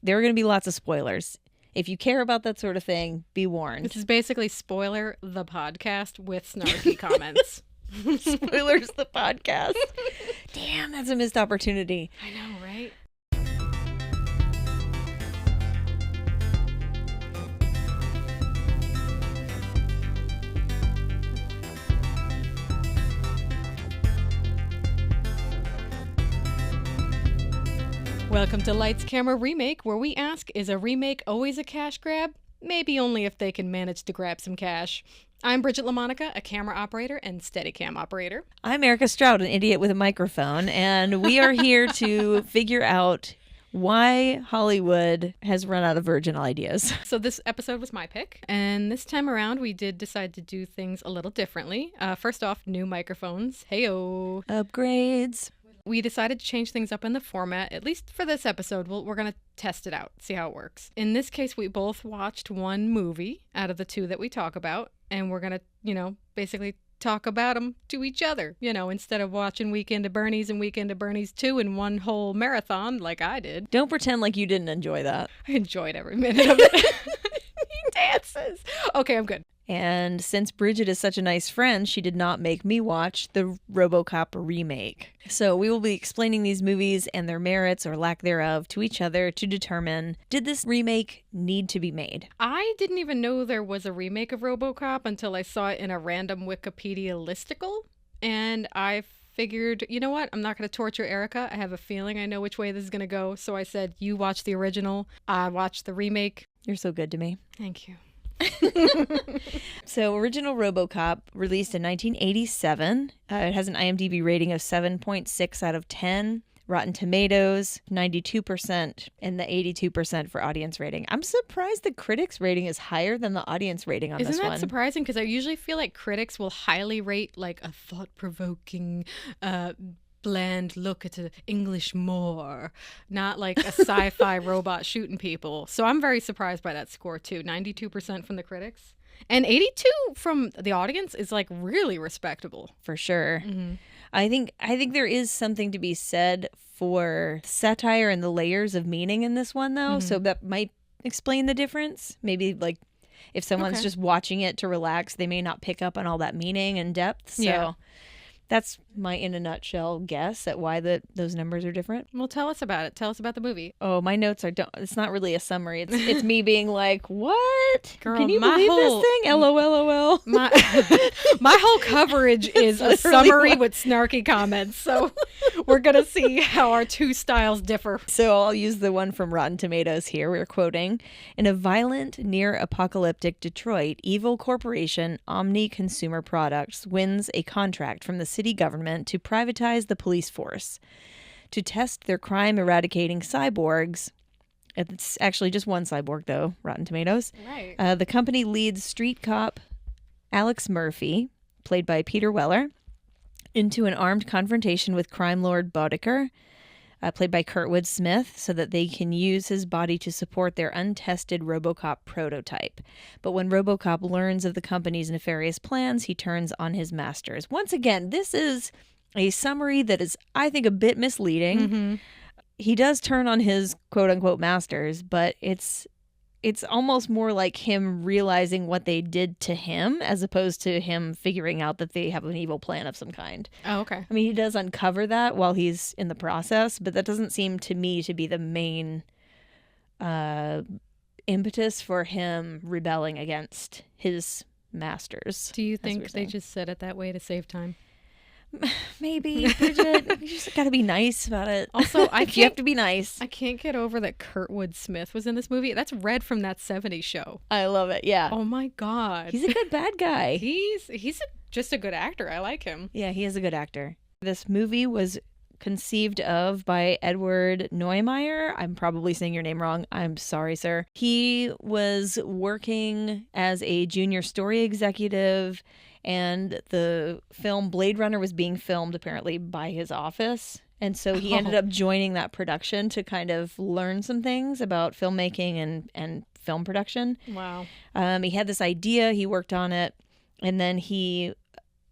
there are going to be lots of spoilers. If you care about that sort of thing, be warned. This is basically Spoiler the podcast with snarky comments. Spoilers the podcast. Damn, that's a missed opportunity. I know, right? Welcome to Lights Camera Remake, where we ask, is a remake always a cash grab? Maybe only if they can manage to grab some cash. I'm Bridget LaMonica, a camera operator and Steadicam operator. I'm Erica Stroud, an idiot with a microphone, and we are here to figure out why Hollywood has run out of original ideas. So this episode was my pick, and this time around we did decide to do things a little differently. First off, new microphones. Heyo! Upgrades. We decided to change things up in the format, at least for this episode. We're going to test it out, see how it works. In this case, we both watched one movie out of the two that we talk about, and we're going to, basically talk about them to each other, instead of watching Weekend at Bernie's and Weekend at Bernie's 2 in one whole marathon like I did. Don't pretend like you didn't enjoy that. I enjoyed every minute of it. He dances. Okay, I'm good. And since Bridget is such a nice friend, she did not make me watch the Robocop remake. So we will be explaining these movies and their merits or lack thereof to each other to determine, did this remake need to be made? I didn't even know there was a remake of Robocop until I saw it in a random Wikipedia listicle. And I figured, you know what? I'm not going to torture Erica. I have a feeling I know which way this is going to go. So I said, you watch the original. I watched the remake. You're so good to me. Thank you. So, original Robocop, released in 1987. It has an IMDb rating of 7.6 out of 10. Rotten Tomatoes, 92%, and the 82% for audience rating. I'm surprised the critics rating is higher than the audience rating on this one. Isn't that surprising? Because I usually feel like critics will highly rate like a thought-provoking, bland look at the English Moor, not like a sci-fi robot shooting people. So I'm very surprised by that score too. 92% from the critics and 82 from the audience is like really respectable. For sure. Mm-hmm. I think there is something to be said for satire and the layers of meaning in this one though. Mm-hmm. So that might explain the difference. Maybe like if someone's just watching it to relax, they may not pick up on all that meaning and depth. So that's my, in a nutshell, guess at why those numbers are different. Well, tell us about it. Tell us about the movie. Oh, my notes it's not really a summary. It's me being like, what? Girl, can you believe this thing? LOL. My whole coverage is a summary with snarky comments. So we're going to see how our two styles differ. So I'll use the one from Rotten Tomatoes here. We're quoting, in a violent, near-apocalyptic Detroit, evil corporation Omni Consumer Products wins a contract from the city government to privatize the police force. To test their crime-eradicating cyborgs, it's actually just one cyborg though, Rotten Tomatoes. Right. The company leads street cop Alex Murphy, played by Peter Weller, into an armed confrontation with crime lord Boddicker, played by Kurtwood Smith, so that they can use his body to support their untested Robocop prototype. But when Robocop learns of the company's nefarious plans, he turns on his masters. Once again, this is a summary that is, I think, a bit misleading. Mm-hmm. He does turn on his quote-unquote masters, but it's almost more like him realizing what they did to him as opposed to him figuring out that they have an evil plan of some kind. Oh, okay. I mean, he does uncover that while he's in the process, but that doesn't seem to me to be the main impetus for him rebelling against his masters. Do you think they just said it that way to save time? Maybe, Bridget. You just got to be nice about it. Also, you have to be nice. I can't get over that Kurtwood Smith was in this movie. That's Red from That 70s Show. I love it. Yeah. Oh my God. He's a good bad guy. He's just a good actor. I like him. Yeah, he is a good actor. This movie was conceived of by Edward Neumeier. I'm probably saying your name wrong. I'm sorry, sir. He was working as a junior story executive, and the film Blade Runner was being filmed apparently by his office. And so he ended up joining that production to kind of learn some things about filmmaking and film production. Wow. He had this idea, he worked on it, and then he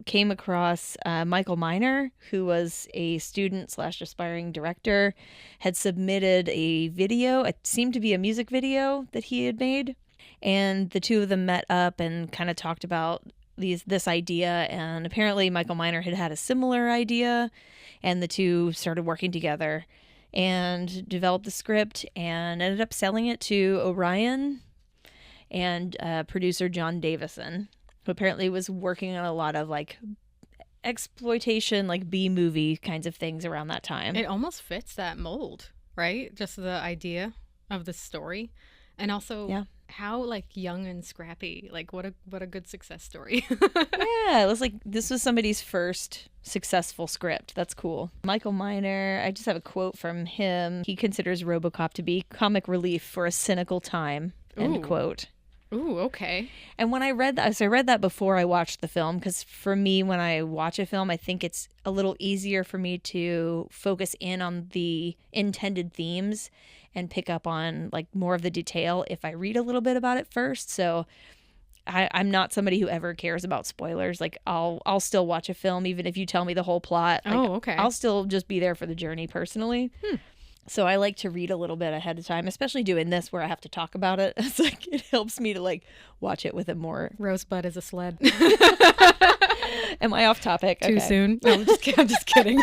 came across Michael Miner, who was a student / aspiring director, had submitted a video. It seemed to be a music video that he had made. And the two of them met up and kind of talked about this idea. And apparently Michael Miner had a similar idea. And the two started working together and developed the script and ended up selling it to Orion and producer John Davison, who apparently was working on a lot of like exploitation, like B-movie kinds of things around that time. It almost fits that mold, right? Just the idea of the story. And also how like young and scrappy, like what a good success story. Yeah, it was like this was somebody's first successful script. That's cool. Michael Miner, I just have a quote from him. He considers Robocop to be comic relief for a cynical time, end quote. Ooh, okay. And when I read that, so I read that before I watched the film, because for me, when I watch a film, I think it's a little easier for me to focus in on the intended themes and pick up on like more of the detail if I read a little bit about it first. So I'm not somebody who ever cares about spoilers. Like I'll still watch a film even if you tell me the whole plot. Like, okay. I'll still just be there for the journey personally. So I like to read a little bit ahead of time, especially doing this where I have to talk about it. It's like it helps me to like watch it with a more Rosebud is a sled. Am I off topic? Too soon? No, I'm just kidding.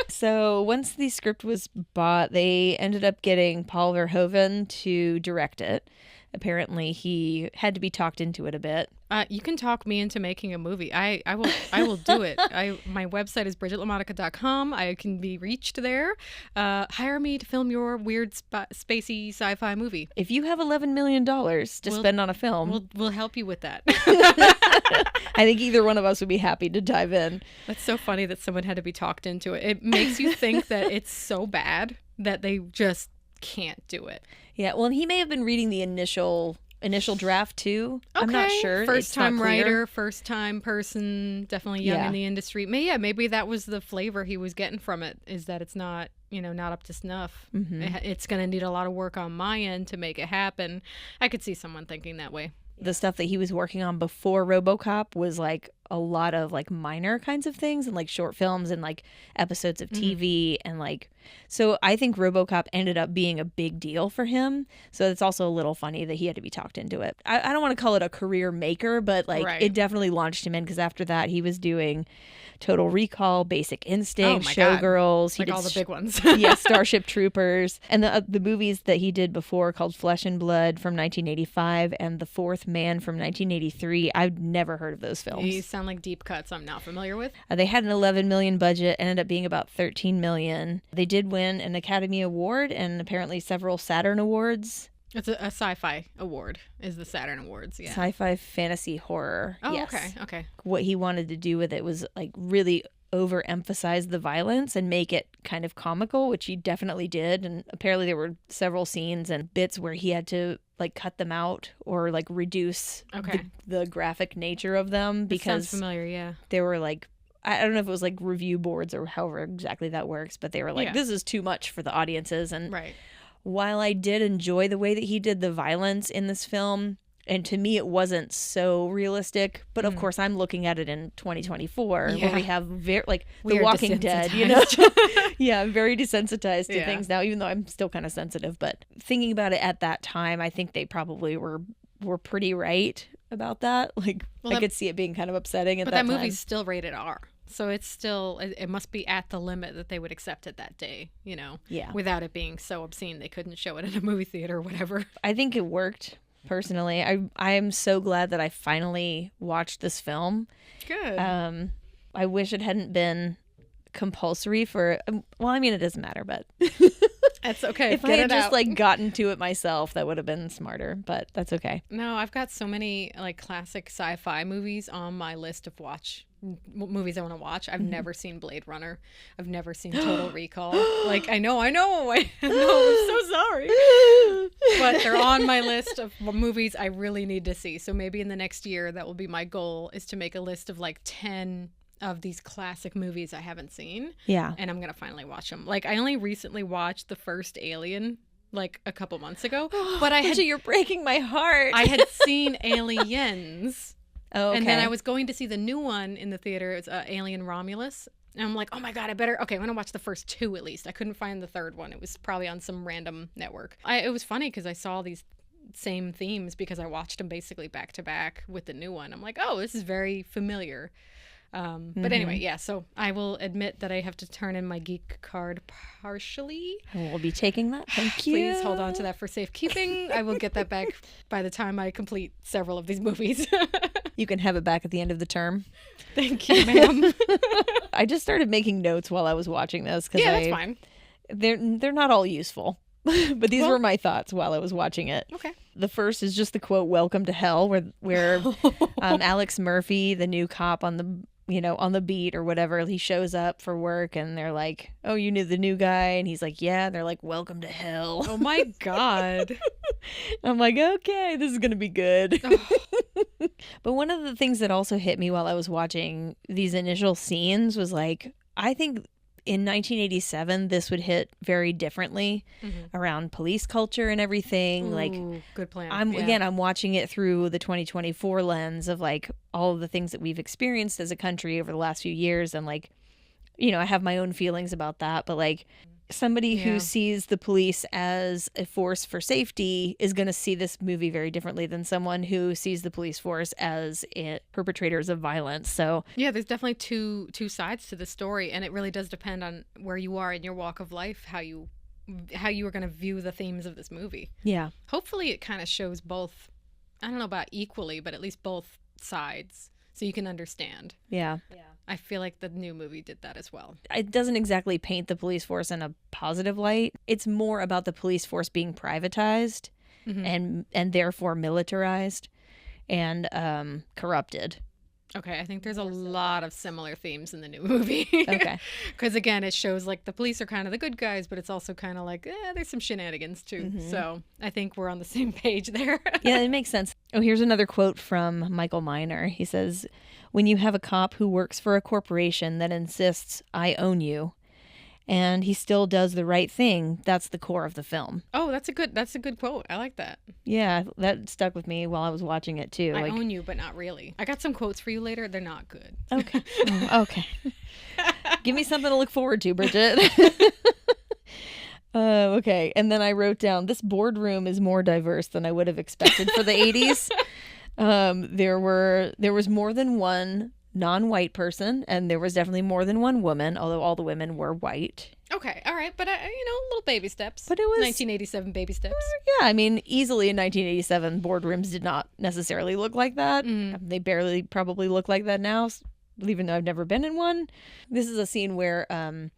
So once the script was bought, they ended up getting Paul Verhoeven to direct it. Apparently, he had to be talked into it a bit. You can talk me into making a movie. I will do it. My website is bridgetlamonica.com. I can be reached there. Hire me to film your weird spacey sci-fi movie. If you have $11 million to spend on a film, we'll help you with that. I think either one of us would be happy to dive in. That's so funny that someone had to be talked into it. It makes you think that it's so bad that they just can't do it. Yeah, well, he may have been reading the initial draft too. Okay. I'm not sure. First time writer, first time person, definitely young in the industry. Maybe that was the flavor he was getting from it, is that it's not, not up to snuff. Mm-hmm. It's going to need a lot of work on my end to make it happen. I could see someone thinking that way. The stuff that he was working on before Robocop was like a lot of like minor kinds of things and like short films and like episodes of TV and like, so I think Robocop ended up being a big deal for him. So it's also a little funny that he had to be talked into it. I don't want to call it a career maker, but like it definitely launched him in, because after that he was doing Total Recall, Basic Instinct, Showgirls. He did all the big ones. Starship Troopers. And the movies that he did before called Flesh and Blood from 1985 and The Fourth Man from 1983. I've never heard of those films. These sound like deep cuts I'm not familiar with. They had an $11 million budget, ended up being about $13 million. They did win an Academy Award and apparently several Saturn Awards. It's a sci-fi award is the Saturn Awards, yeah. Sci-fi fantasy horror. Oh, yes. Okay. What he wanted to do with it was like really overemphasize the violence and make it kind of comical, which he definitely did. And apparently there were several scenes and bits where he had to like cut them out or like reduce the graphic nature of them, because sounds familiar, yeah. They were like, I don't know if it was like review boards or however exactly that works, but they were like, this is too much for the audiences. And while I did enjoy the way that he did the violence in this film, and to me it wasn't so realistic, but of course I'm looking at it in 2024 where we have The Walking Dead, I'm very desensitized to things now, even though I'm still kind of sensitive. But thinking about it at that time, I think they probably were pretty right about that. Like, I could see it being kind of upsetting at that time. But that movie's still rated R. So it's still, it must be at the limit that they would accept it that day, without it being so obscene they couldn't show it in a movie theater or whatever. I think it worked, personally. I am so glad that I finally watched this film. Good. I wish it hadn't been compulsory for, well, I mean, it doesn't matter, but that's okay. If I had just like gotten to it myself, that would have been smarter, but that's okay. No, I've got so many like classic sci-fi movies on my list of movies I want to watch. I've never seen Blade Runner. I've never seen Total Recall. Like, I know. I'm so sorry. But they're on my list of movies I really need to see. So maybe in the next year, that will be my goal, is to make a list of like 10 of these classic movies I haven't seen. Yeah. And I'm going to finally watch them. Like, I only recently watched the first Alien like a couple months ago, but you're breaking my heart. I had seen Aliens. Oh, okay. And then I was going to see the new one in the theater. It's Alien Romulus. And I'm like, oh my God, I'm going to watch the first two at least. I couldn't find the third one. It was probably on some random network. It was funny because I saw these same themes because I watched them basically back to back with the new one. I'm like, oh, this is very familiar. But anyway, yeah, so I will admit that I have to turn in my geek card partially. I will be taking that. Thank you. Please hold on to that for safekeeping. I will get that back by the time I complete several of these movies. You can have it back at the end of the term. Thank you, ma'am. I just started making notes while I was watching this. Yeah, that's fine. They're not all useful. But these were my thoughts while I was watching it. Okay. The first is just the quote, "Welcome to hell," where Alex Murphy, the new cop on the beat or whatever, he shows up for work and they're like, "Oh, you knew the new guy?" And he's like, "Yeah." And they're like, "Welcome to hell." Oh my God. I'm like, okay, this is going to be good. But one of the things that also hit me while I was watching these initial scenes was like, I think in 1987, this would hit very differently around police culture and everything. Ooh, like, good plan. I'm watching it through the 2024 lens of like all of the things that we've experienced as a country over the last few years. And like, I have my own feelings about that. But like somebody who sees the police as a force for safety is going to see this movie very differently than someone who sees the police force as perpetrators of violence. So yeah, there's definitely two sides to the story, and it really does depend on where you are in your walk of life, how you are going to view the themes of this movie. Yeah. Hopefully it kind of shows both, I don't know about equally, but at least both sides so you can understand. Yeah. I feel like the new movie did that as well. It doesn't exactly paint the police force in a positive light. It's more about the police force being privatized and therefore militarized and corrupted. Okay, I think there's a lot of similar themes in the new movie. Okay. Because again, it shows like the police are kind of the good guys, but it's also kind of like, there's some shenanigans too. So I think we're on the same page there. Yeah, it makes sense. Oh, here's another quote from Michael Miner. He says, "When you have a cop who works for a corporation that insists, 'I own you,' and he still does the right thing, that's the core of the film." Oh, that's a good quote. I like that. Yeah, that stuck with me while I was watching it too. I own you, but not really. I got some quotes for you later. They're not good. Okay. Okay. Give me something to look forward to, Bridget. Okay. And then I wrote down, "This boardroom is more diverse than I would have expected for the 80s. There was more than one non-white person, and there was definitely more than one woman, although all the women were white." Okay, all right, but little baby steps. But it was 1987 baby steps. Yeah, I mean, easily in 1987, boardrooms did not necessarily look like that. They barely probably look like that now, even though I've never been in one. This is a scene where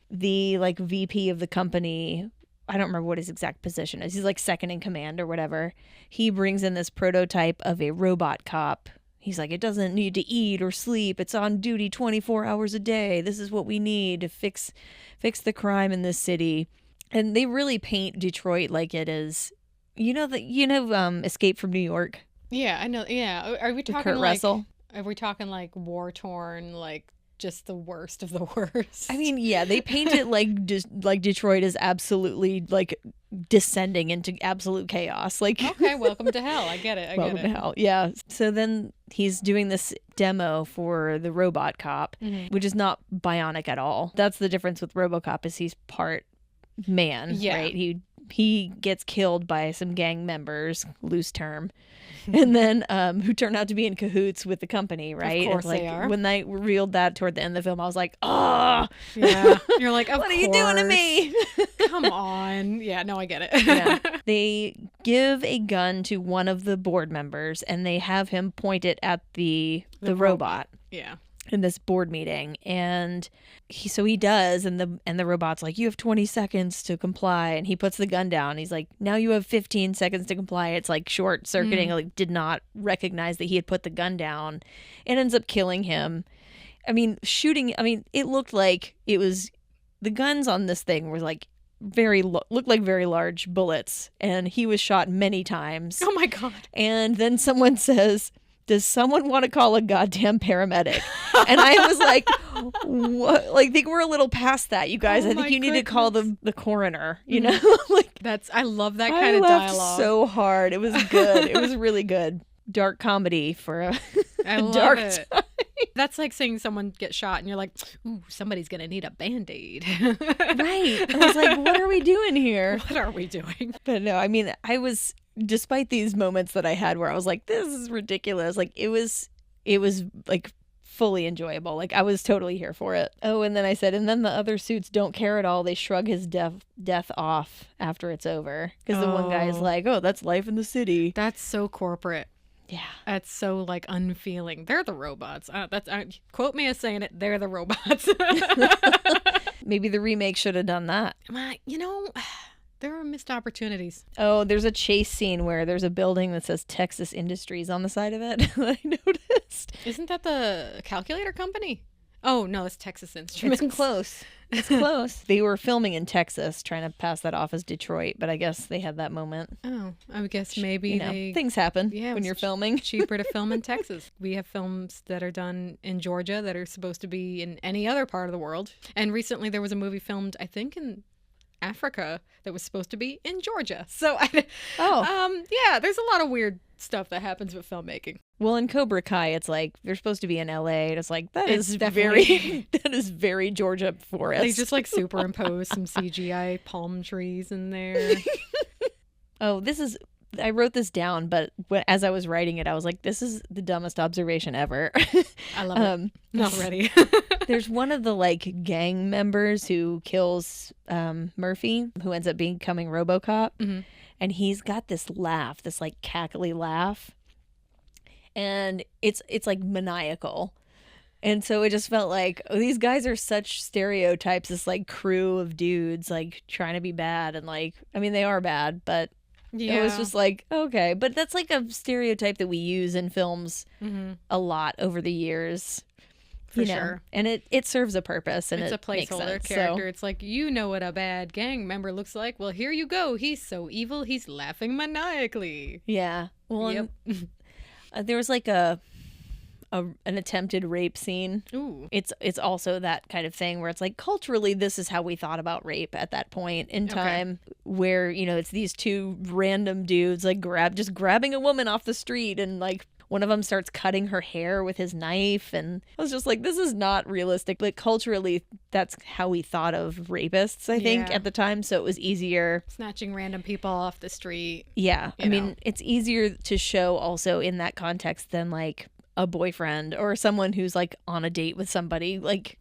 the like VP of the company, I don't remember what his exact position is. He's like second in command or whatever. He brings in this prototype of a robot cop. He's like, "It doesn't need to eat or sleep. It's on duty 24 hours a day. This is what we need to fix the crime in this city." And they really paint Detroit like it is, Escape from New York. Yeah, I know. Yeah, are we talking Kurt like Russell? Are we talking like war torn, like just the worst of the worst? I mean, yeah, they paint it like Detroit is absolutely like descending into absolute chaos. Like, okay, welcome to hell. I get it. Welcome to hell. Yeah. So then he's doing this demo for the robot cop, which is not bionic at all. That's the difference with Robocop, is he's part man, right? He gets killed by some gang members, loose term, and then who turn out to be in cahoots with the company, right? Of course like, they are. When they revealed that toward the end of the film, I was like, oh, yeah. You're like, of what course. are you doing to me? Come on. Yeah, no, I get it. Yeah. They give a gun to one of the board members and they have him point it at the robot. Yeah. In this board meeting, and he does, and the robot's like, "You have 20 seconds to comply," and he puts the gun down. He's like, "Now you have 15 seconds to comply." It's like short circuiting. Like, did not recognize that he had put the gun down. It ends up killing him. I mean, it looked like it was, the guns on this thing were like looked like very large bullets, and he was shot many times. Oh my God. And then someone says, "Does someone want to call a goddamn paramedic?" And I was like, what? Like, I think we're a little past that, you guys. Oh I think you need to call the coroner, you know? Like, I love that kind of I laughed dialogue. so hard. It was good. It was really good. Dark comedy for a I love dark it. time. That's like seeing someone get shot and you're like, ooh, somebody's going to need a Band-Aid. Right. I was like, what are we doing here? What are we doing? But no, I mean, despite these moments that I had where I was like, this is ridiculous. Like it was like fully enjoyable. Like I was totally here for it. Oh, and then I said, and then the other suits don't care at all. They shrug his death off after it's over. Because the one guy is like, oh, that's life in the city. That's so corporate. Yeah. That's so like unfeeling. They're the robots. Quote me as saying it. They're the robots. Maybe the remake should have done that. You know, there are missed opportunities. Oh, there's a chase scene where there's a building that says Texas Industries on the side of it. I noticed. Isn't that the calculator company? Oh, no, it's Texas Instruments. It's close. It's close. They were filming in Texas, trying to pass that off as Detroit, but I guess they had that moment. Oh, I guess maybe things happen when you're filming. Cheaper to film in Texas. We have films that are done in Georgia that are supposed to be in any other part of the world. And recently there was a movie filmed, I think, in Africa that was supposed to be in Georgia. So, yeah, there's a lot of weird stuff that happens with filmmaking. Well, in Cobra Kai, it's like they're supposed to be in LA. And it's like that is very Georgia forest. They just like superimpose some CGI palm trees in there. Oh, I wrote this down, but as I was writing it, I was like, this is the dumbest observation ever. I love it. Not ready. There's one of the like gang members who kills Murphy, who ends up becoming Robocop. Mm-hmm. And he's got this laugh, this like cackly laugh. And it's like maniacal. And so it just felt like, oh, these guys are such stereotypes, this like crew of dudes like trying to be bad. And like, I mean, they are bad, but it was just like, okay. But that's like a stereotype that we use in films a lot over the years. For sure. And it serves a purpose. And it's a placeholder character. So. It's like, you know what a bad gang member looks like. Well, here you go. He's so evil, he's laughing maniacally. Yeah. Well, there was like an attempted rape scene. Ooh. It's also that kind of thing where it's like culturally this is how we thought about rape at that point in time, where it's these two random dudes like grabbing a woman off the street, and like one of them starts cutting her hair with his knife, and I was just like, this is not realistic. Like culturally that's how we thought of rapists, I think, at the time, so it was easier. Snatching random people off the street. Yeah. I mean, it's easier to show also in that context than like a boyfriend or someone who's like on a date with somebody, like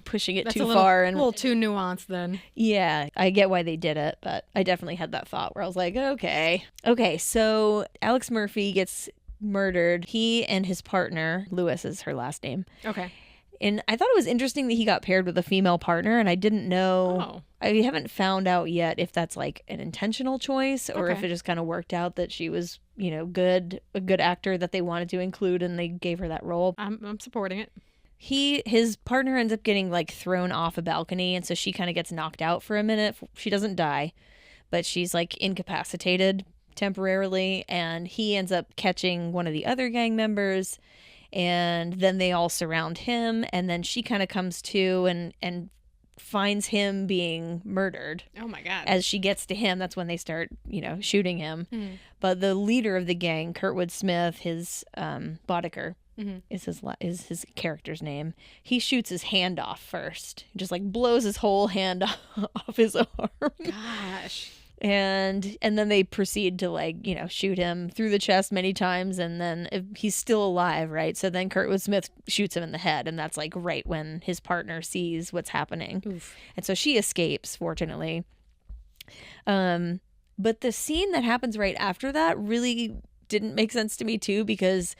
pushing it too far and a little too nuanced then. Yeah, I get why they did it, but I definitely had that thought where I was like, okay, so Alex Murphy gets murdered. He and his partner, Lewis is her last name. Okay. And I thought it was interesting that he got paired with a female partner, and I didn't know. Oh. I haven't found out yet if that's like an intentional choice or if it just kind of worked out that she was, a good actor that they wanted to include and they gave her that role. I'm supporting it. His partner ends up getting like thrown off a balcony, and so she kind of gets knocked out for a minute. She doesn't die, but she's like incapacitated temporarily, and he ends up catching one of the other gang members, and then they all surround him, and then she kind of comes to and finds him being murdered. Oh my God. As she gets to him, that's when they start, shooting him. Mm. But the leader of the gang, Kurtwood Smith, his Boddicker is his character's name. He shoots his hand off first. He just like blows his whole hand off his arm. Gosh. And then they proceed to like, shoot him through the chest many times, and then if he's still alive, right? So then Kurtwood Smith shoots him in the head, and that's like right when his partner sees what's happening. Oof. And so she escapes, fortunately. But the scene that happens right after that really didn't make sense to me too, because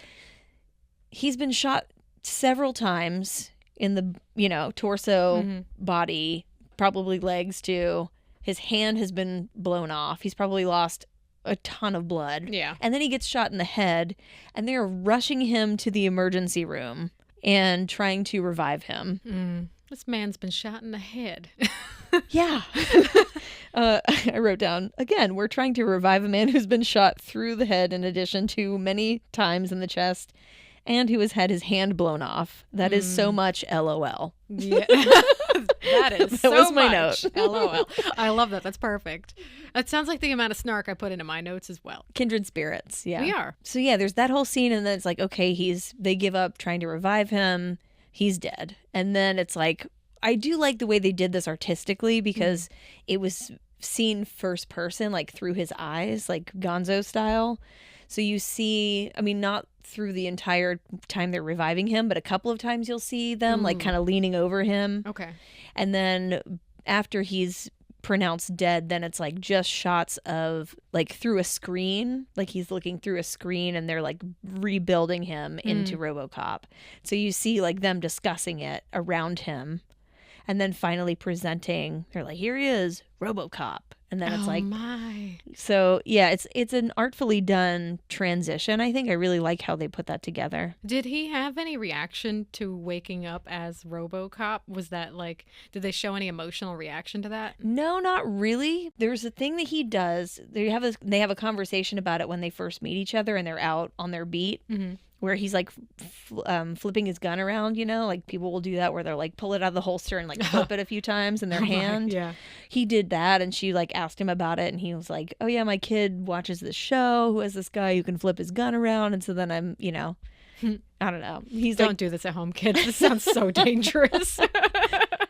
he's been shot several times in the, torso, body, probably legs too. His hand has been blown off. He's probably lost a ton of blood. Yeah. And then he gets shot in the head, and they're rushing him to the emergency room and trying to revive him. This man's been shot in the head. Yeah. I wrote down, again, we're trying to revive a man who's been shot through the head in addition to many times in the chest and who has had his hand blown off. That is so much LOL. Yeah. That is That so was my much. note. LOL. I love that. That's perfect. That sounds like the amount of snark I put into my notes as well. Kindred spirits. Yeah. We are. So yeah, there's that whole scene, and then it's like, okay, they give up trying to revive him. He's dead. And then it's like, I do like the way they did this artistically because it was seen first person, like through his eyes, like Gonzo style. So you see, I mean, not through the entire time they're reviving him, but a couple of times you'll see them like kind of leaning over him. Okay. And then after he's pronounced dead, then it's like just shots of like through a screen, like he's looking through a screen and they're like rebuilding him into Robocop. So you see like them discussing it around him and then finally presenting, they're like, here he is, Robocop. And then it's like, my. So yeah, it's an artfully done transition. I think I really like how they put that together. Did he have any reaction to waking up as Robocop? Was that like, did they show any emotional reaction to that? No, not really. There's a thing that he does. They have a conversation about it when they first meet each other and they're out on their beat. Where he's like flipping his gun around, you know, like people will do that where they're like pull it out of the holster and like flip it a few times in their hand. Yeah. He did that and she like asked him about it and he was like, oh yeah, my kid watches this show who has this guy who can flip his gun around. And so then I'm, you know, I don't know. He's Don't like, do this at home, kids. This sounds so dangerous.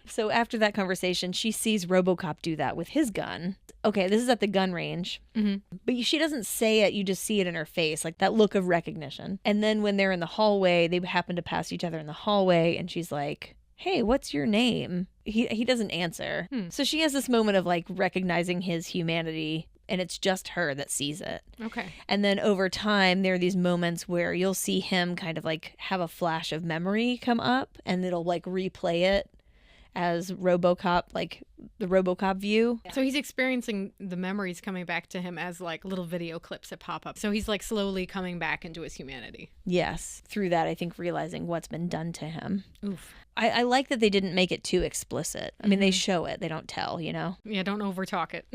so after that conversation, she sees Robocop do that with his gun. Okay, this is at the gun range. But she doesn't say it. You just see it in her face, like that look of recognition. And then when they're in the hallway, they happen to pass each other in the hallway. And she's like, hey, what's your name? He doesn't answer. So she has this moment of like recognizing his humanity. And it's just her that sees it. Okay. And then over time, there are these moments where you'll see him kind of like have a flash of memory come up. And it'll like replay it as Robocop, like the Robocop view. So he's experiencing the memories coming back to him as like little video clips that pop up. So he's like slowly coming back into his humanity. Yes. Through that, I think realizing what's been done to him. Oof. I like that they didn't make it too explicit. I mean, they show it. They don't tell, you know? Yeah, don't overtalk it.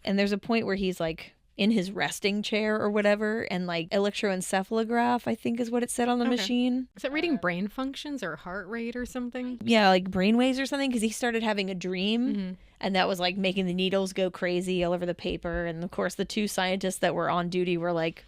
And there's a point where he's like in his resting chair or whatever, and like electroencephalograph, I think is what it said on the machine. Is it reading brain functions or heart rate or something? Yeah, like brainwaves or something, because he started having a dream, and that was like making the needles go crazy all over the paper. And of course, the two scientists that were on duty were like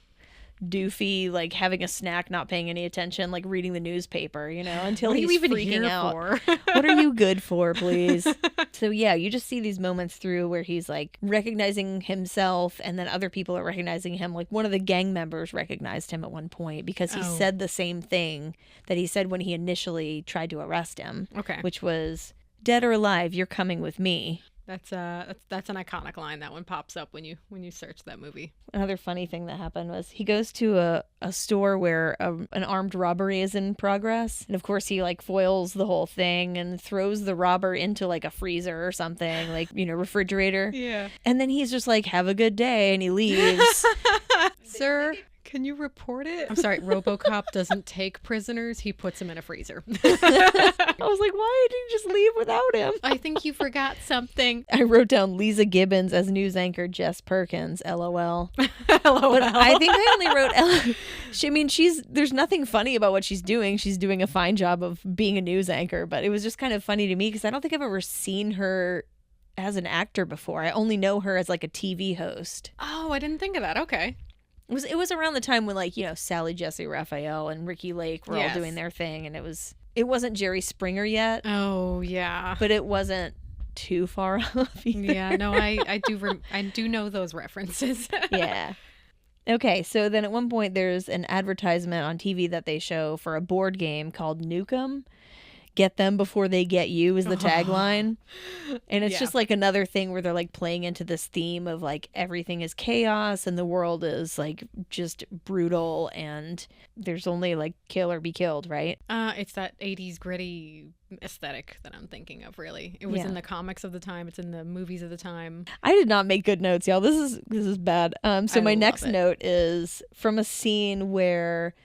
doofy, like having a snack, not paying any attention, like reading the newspaper, you know, until he's even freaking here out. for? What are you good for, please? So yeah, you just see these moments through where he's like recognizing himself, and then other people are recognizing him. Like one of the gang members recognized him at one point because he said the same thing that he said when he initially tried to arrest him. Okay. Which was, dead or alive, you're coming with me. That's an iconic line. That one pops up when you search that movie. Another funny thing that happened was he goes to a store where an armed robbery is in progress. And of course he like foils the whole thing and throws the robber into like a freezer or something, like, you know, refrigerator. Yeah. And then he's just like, have a good day. And he leaves. Sir, can you report it? I'm sorry, Robocop doesn't take prisoners. He puts them in a freezer. I was like, why did you just leave without him? I think you forgot something. I wrote down Lisa Gibbons as news anchor Jess Perkins, LOL. LOL. But I think I only wrote there's nothing funny about what she's doing. She's doing a fine job of being a news anchor, but it was just kind of funny to me because I don't think I've ever seen her as an actor before. I only know her as like a TV host. Oh, I didn't think of that. Okay. It was around the time when, like, you know, Sally Jesse Raphael and Ricky Lake were all doing their thing, and it wasn't Jerry Springer yet. Oh yeah, but it wasn't too far off either. Yeah, no, I do know those references. Yeah. Okay, so then at one point there's an advertisement on TV that they show for a board game called Nukem. Get them before they get you is the tagline. And it's just like another thing where they're like playing into this theme of like everything is chaos and the world is like just brutal and there's only like kill or be killed, right? It's that 80s gritty aesthetic that I'm thinking of, really. It was in the comics of the time. It's in the movies of the time. I did not make good notes, y'all. This is bad. So my next note is from a scene where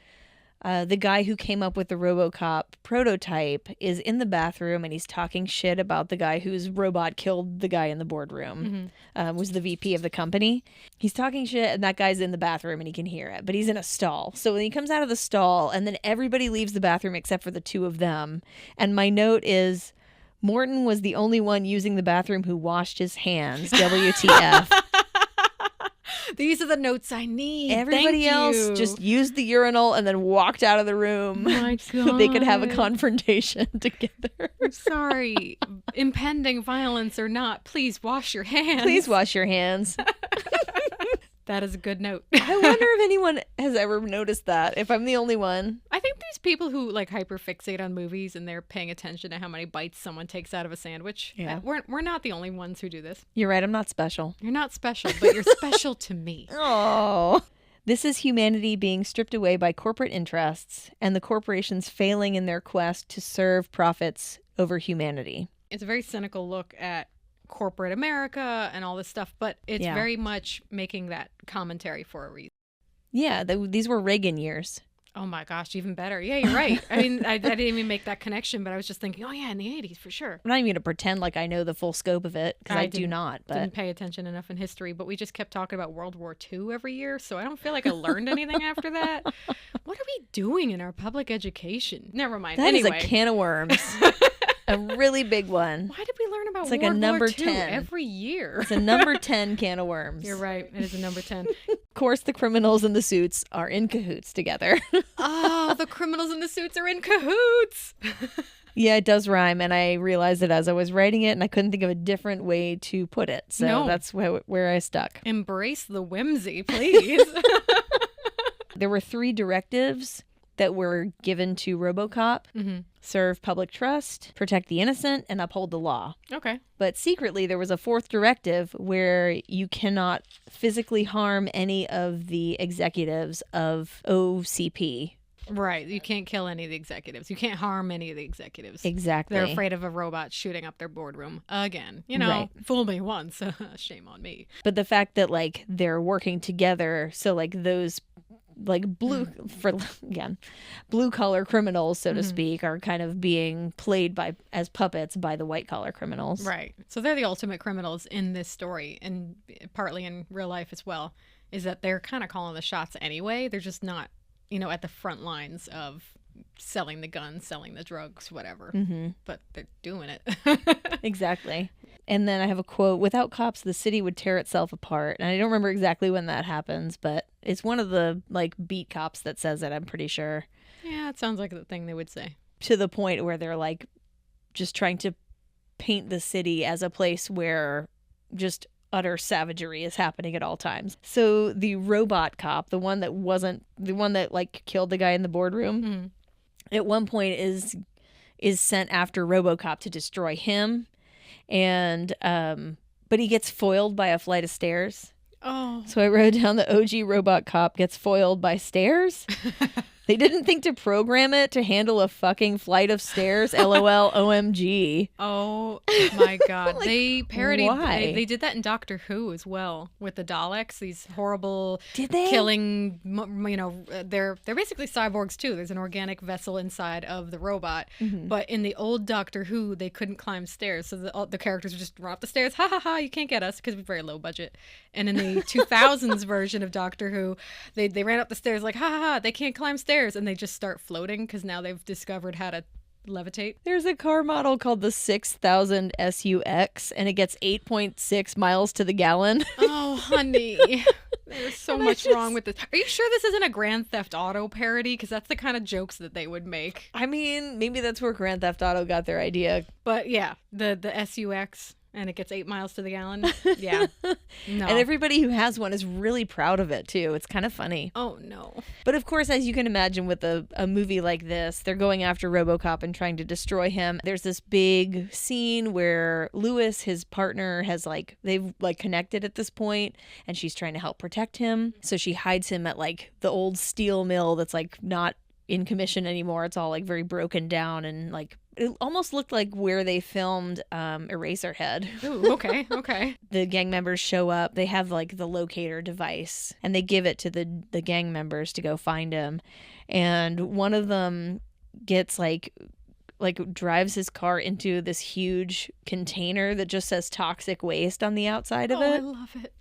The guy who came up with the Robocop prototype is in the bathroom and he's talking shit about the guy whose robot killed the guy in the boardroom, was the VP of the company. He's talking shit and that guy's in the bathroom and he can hear it, but he's in a stall. So when he comes out of the stall and then everybody leaves the bathroom except for the two of them. And my note is, Morton was the only one using the bathroom who washed his hands. WTF. These are the notes I need. Everybody else just used the urinal and then walked out of the room so they could have a confrontation together. I'm sorry. Impending violence or not, please wash your hands. Please wash your hands. That is a good note. I wonder if anyone has ever noticed that, if I'm the only one. I think these people who like hyperfixate on movies and they're paying attention to how many bites someone takes out of a sandwich. Yeah. We're not the only ones who do this. You're right, I'm not special. You're not special, but you're special to me. Oh. This is humanity being stripped away by corporate interests and the corporations failing in their quest to serve profits over humanity. It's a very cynical look at corporate America and all this stuff, but it's very much making that commentary for a reason. Yeah, these were Reagan years. Oh my gosh, even better. Yeah, you're right. I mean, I didn't even make that connection, but I was just thinking, oh yeah, in the 80s for sure. I'm not even going to pretend like I know the full scope of it, because I do not. But didn't pay attention enough in history, but we just kept talking about World War II every year, so I don't feel like I learned anything after that. What are we doing in our public education? Never mind. That is a can of worms. A really big one. Why did we learn about World War number II 10 every year? It's a number 10 can of worms. You're right. It is a number 10. Of course, the criminals in the suits are in cahoots together. Oh, the criminals in the suits are in cahoots. Yeah, it does rhyme, and I realized it as I was writing it, and I couldn't think of a different way to put it. So that's where I stuck. Embrace the whimsy, please. There were 3 directives that were given to Robocop. Serve public trust, protect the innocent, and uphold the law. Okay. But secretly, there was a 4th directive where you cannot physically harm any of the executives of OCP. Right. You can't kill any of the executives. You can't harm any of the executives. Exactly. They're afraid of a robot shooting up their boardroom again. You know, right. Fool me once. Shame on me. But the fact that, like, they're working together, so, like, those... like blue collar criminals, so to speak, are kind of being played as puppets by the white collar criminals. Right. So they're the ultimate criminals in this story, and partly in real life as well, is that they're kind of calling the shots anyway. They're just not, at the front lines of selling the guns, selling the drugs, whatever. But they're doing it. Exactly. And then I have a quote, without cops, the city would tear itself apart. And I don't remember exactly when that happens, but it's one of the, like, beat cops that says it, I'm pretty sure. Yeah, it sounds like the thing they would say. To the point where they're, like, just trying to paint the city as a place where just utter savagery is happening at all times. So the robot cop, the one that, like, killed the guy in the boardroom, at one point is sent after Robocop to destroy him. And but he gets foiled by a flight of stairs. Oh. So I wrote down the OG robot cop gets foiled by stairs. They didn't think to program it to handle a fucking flight of stairs. LOL, OMG. Oh my God. Like, they parodied. Why? They did that in Doctor Who as well with the Daleks. These horrible killing. They're basically cyborgs too. There's an organic vessel inside of the robot. But in the old Doctor Who, they couldn't climb stairs, so the characters would just run up the stairs. Ha ha ha! You can't get us because we're very low budget. And in the 2000s version of Doctor Who, they ran up the stairs like ha ha ha! They can't climb stairs. And they just start floating because now they've discovered how to levitate. There's a car model called the 6000 SUX, and it gets 8.6 miles to the gallon. Oh, honey. There's so much wrong with this. Are you sure this isn't a Grand Theft Auto parody? Because that's the kind of jokes that they would make. I mean, maybe that's where Grand Theft Auto got their idea. But yeah, the SUX... and it gets 8 miles to the gallon. Yeah. No. And everybody who has one is really proud of it, too. It's kind of funny. Oh, no. But of course, as you can imagine with a movie like this, they're going after Robocop and trying to destroy him. There's this big scene where Lewis, his partner, they've connected at this point, and she's trying to help protect him. So she hides him at, like, the old steel mill that's, like, not in commission anymore. It's all, like, very broken down and, like, It almost looked like where they filmed Eraserhead. Ooh, okay. The gang members show up. They have like the locator device, and they give it to the gang members to go find him. And one of them gets like drives his car into this huge container that just says toxic waste on the outside of it. I love it.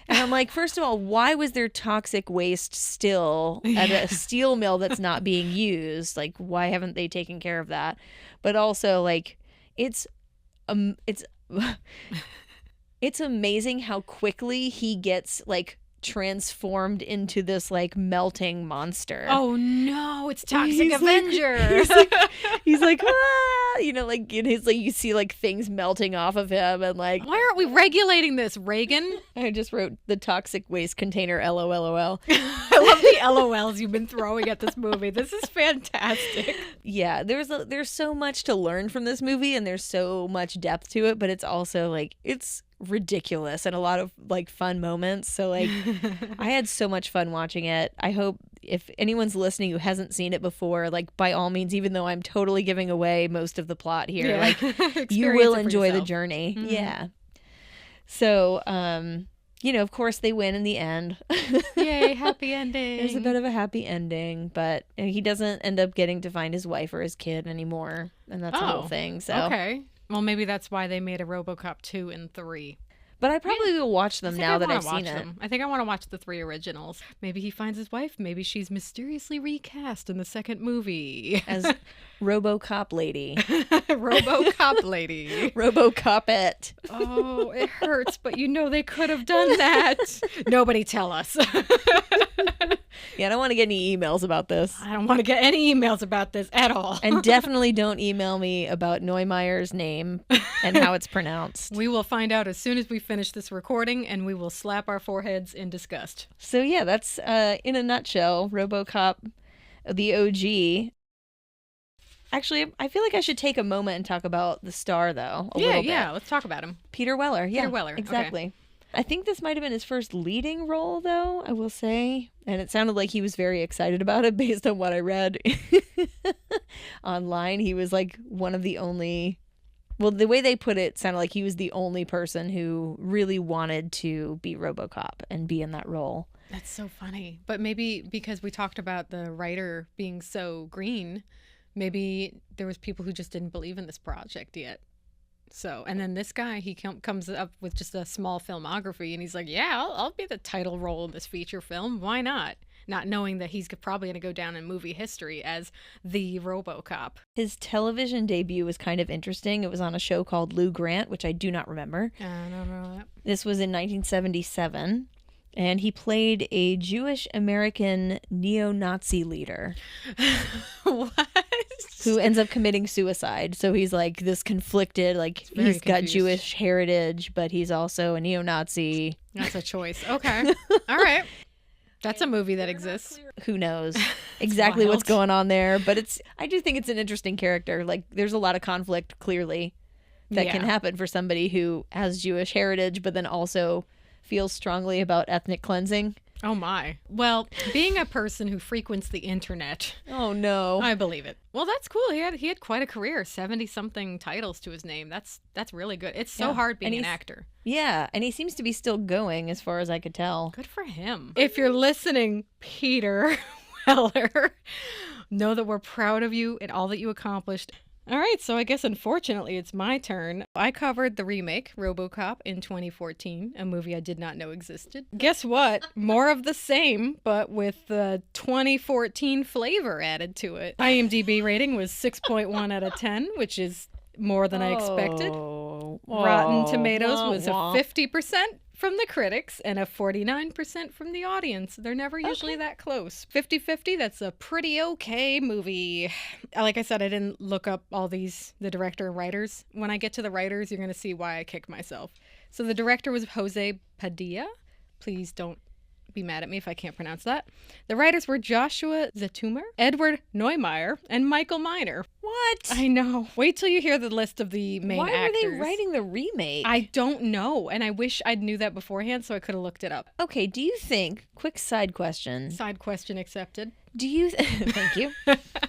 And I'm like, first of all, why was there toxic waste still at a steel mill that's not being used? Like, why haven't they taken care of that? But also, like, it's it's amazing how quickly he gets like transformed into this like melting monster. Oh no, it's Toxic Avenger. He's like ah, you know, like in his like you see like things melting off of him and like why aren't we regulating this, Reagan? I just wrote the toxic waste container LOLOL. I love the LOLs you've been throwing at this movie. This is fantastic. Yeah, there's so much to learn from this movie and there's so much depth to it, but it's also like it's ridiculous and a lot of like fun moments. So like I had so much fun watching it. I hope if anyone's listening who hasn't seen it before, like by all means, even though I'm totally giving away most of the plot here, like you will enjoy the journey. Mm-hmm. Yeah. So, you know, of course they win in the end. Yay, happy ending. There's a bit of a happy ending, but he doesn't end up getting to find his wife or his kid anymore. And that's the whole thing. So okay. Well, maybe that's why they made a Robocop 2 and 3. But I probably will watch them now that I've seen it. I think I want to watch the 3 originals. Maybe he finds his wife. Maybe she's mysteriously recast in the second movie. As Robocop lady. Robocop lady. Robocop-ette. Oh, it hurts, but you know they could have done that. Nobody tell us. Yeah, I don't want to get any emails about this. I don't want to get any emails about this at all. And definitely don't email me about Neumeyer's name and how it's pronounced. We will find out as soon as we finish this recording, and we will slap our foreheads in disgust. So yeah, that's in a nutshell, Robocop, the OG. Actually, I feel like I should take a moment and talk about the star, though, a little bit. Yeah, let's talk about him. Peter Weller. Yeah, Peter Weller. Exactly. Okay. I think this might have been his first leading role, though, I will say. And it sounded like he was very excited about it based on what I read online. He was like one of the only... Well, the way they put it sounded like he was the only person who really wanted to be Robocop and be in that role. That's so funny. But maybe because we talked about the writer being so green, maybe there was people who just didn't believe in this project yet. So, and then this guy, he comes up with just a small filmography, and he's like, yeah, I'll be the title role in this feature film. Why not? Not knowing that he's probably going to go down in movie history as the Robocop. His television debut was kind of interesting. It was on a show called Lou Grant, which I do not remember. I don't know that. This was in 1977. And he played a Jewish-American neo-Nazi leader. What? Who ends up committing suicide. So he's like this conflicted, like he's got Jewish heritage, but he's also a neo-Nazi. That's a choice. Okay. All right. That's a movie that exists. Who knows exactly what's going on there. But I do think it's an interesting character. Like there's a lot of conflict, clearly, that can happen for somebody who has Jewish heritage, but then also feels strongly about ethnic cleansing. Oh my. Well, being a person who frequents the internet. Oh no. I believe it. Well, that's cool. He had quite a career, 70-something titles to his name. That's really good. It's so hard being an actor. Yeah, and he seems to be still going as far as I could tell. Good for him. If you're listening, Peter Weller, know that we're proud of you and all that you accomplished. All right, so I guess unfortunately it's my turn. I covered the remake, Robocop, in 2014, a movie I did not know existed. Guess what? More of the same, but with the 2014 flavor added to it. IMDb rating was 6.1 out of 10, which is more than I expected. Rotten Tomatoes was a 50% from the critics and a 49% from the audience. They're never usually that close. 50-50, that's a pretty okay movie. Like I said, I didn't look up all the director and writers. When I get to the writers, you're going to see why I kick myself. So the director was Jose Padilla. Please don't be mad at me if I can't pronounce that. The writers were Joshua Zetumer, Edward Neumeyer, and Michael Miner. What? I know. Wait till you hear the list of the main actors. Why were they writing the remake? I don't know, and I wish I'd knew that beforehand so I could have looked it up. Okay, do you think, quick side question. Side question accepted. Do you, thank you.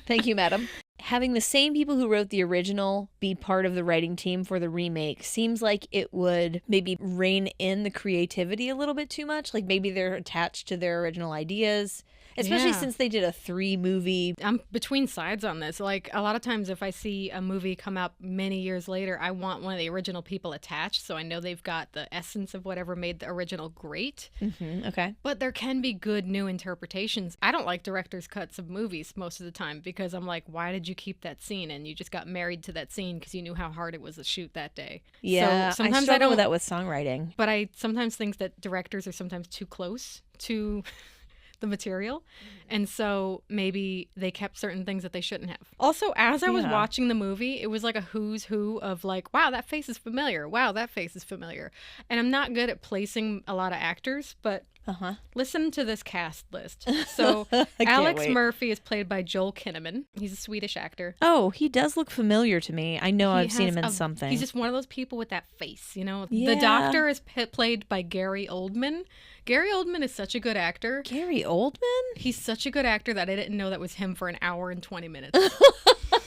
Thank you, madam. having the same people who wrote the original be part of the writing team for the remake seems like it would maybe rein in the creativity a little bit too much. Like maybe they're attached to their original ideas. Especially since they did a 3-movie. I'm between sides on this. Like, a lot of times if I see a movie come out many years later, I want one of the original people attached, so I know they've got the essence of whatever made the original great. Okay. But there can be good new interpretations. I don't like director's cuts of movies most of the time because I'm like, why did you keep that scene? And you just got married to that scene because you knew how hard it was to shoot that day. Yeah, so sometimes I struggle with that with songwriting. But I sometimes think that directors are sometimes too close to the material, and so maybe they kept certain things that they shouldn't have. Also, as I was watching the movie, it was like a who's who of like, wow, that face is familiar, wow, that face is familiar. And I'm not good at placing a lot of actors, but listen to this cast list. So Alex Murphy is played by Joel Kinnaman. He's a Swedish actor. Oh, he does look familiar to me. I know I've seen him in something. He's just one of those people with that face, you know. The doctor is played by Gary Oldman. Gary Oldman is such a good actor. Gary Oldman? He's such a good actor that I didn't know that was him for an hour and 20 minutes.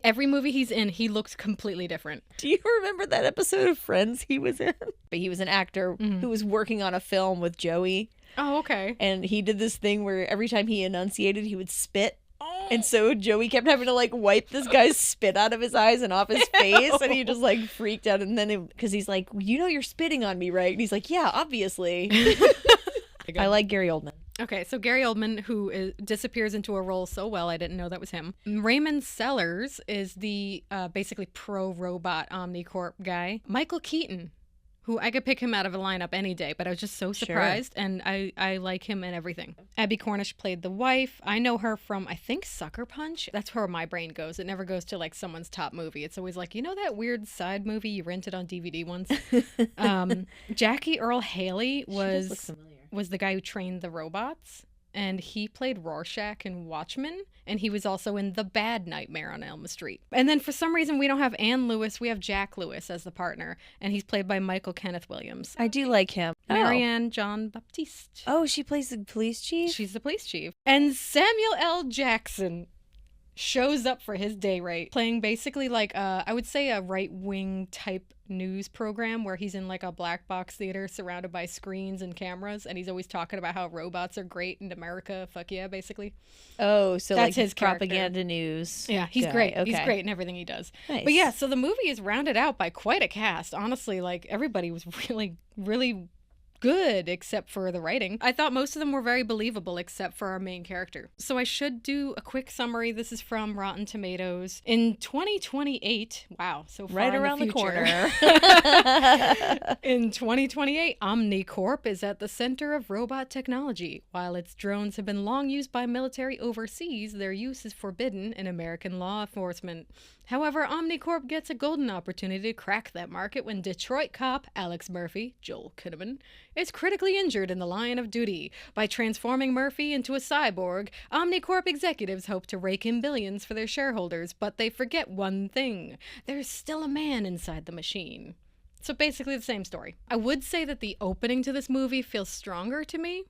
Every movie he's in, he looks completely different. Do you remember that episode of Friends he was in? But he was an actor who was working on a film with Joey. Oh, okay. And he did this thing where every time he enunciated, he would spit. And so Joey kept having to like wipe this guy's spit out of his eyes and off his face. And he just like freaked out. And then because he's like, you know, you're spitting on me, right? And he's like, yeah, obviously. I like Gary Oldman. Okay, so Gary Oldman, who disappears into a role so well, I didn't know that was him. Raymond Sellars is the basically pro-robot Omnicorp guy. Michael Keaton, who I could pick him out of a lineup any day, but I was just so surprised, and I like him in everything. Abby Cornish played the wife. I know her from, I think, Sucker Punch. That's where my brain goes. It never goes to, like, someone's top movie. It's always like, you know that weird side movie you rented on DVD once? Jackie Earle Haley was the guy who trained the robots, and he played Rorschach in Watchmen, and he was also in The Bad Nightmare on Elm Street. And then for some reason we don't have Ann Lewis, we have Jack Lewis as the partner, and he's played by Michael Kenneth Williams. I do like him. Marianne John Baptiste. Oh, she plays the police chief? She's the police chief. And Samuel L. Jackson shows up for his day rate, playing basically like I would say a right-wing type news program where he's in like a black box theater surrounded by screens and cameras, and he's always talking about how robots are great in America. Fuck yeah, basically. Oh, so that's like his propaganda news. Yeah, he's great. Okay. He's great in everything he does. Nice. But yeah, so the movie is rounded out by quite a cast. Honestly, like everybody was really, really good except for the writing. I thought most of them were very believable except for our main character. So I should do a quick summary. This is from Rotten Tomatoes. In 2028, wow, so far right around the corner. In 2028, Omnicorp is at the center of robot technology. While its drones have been long used by military overseas, their use is forbidden in American law enforcement. However, Omnicorp gets a golden opportunity to crack that market when Detroit cop Alex Murphy, Joel Kinnaman, is critically injured in the line of duty. By transforming Murphy into a cyborg, Omnicorp executives hope to rake in billions for their shareholders, but they forget one thing. There's still a man inside the machine. So basically the same story. I would say that the opening to this movie feels stronger to me.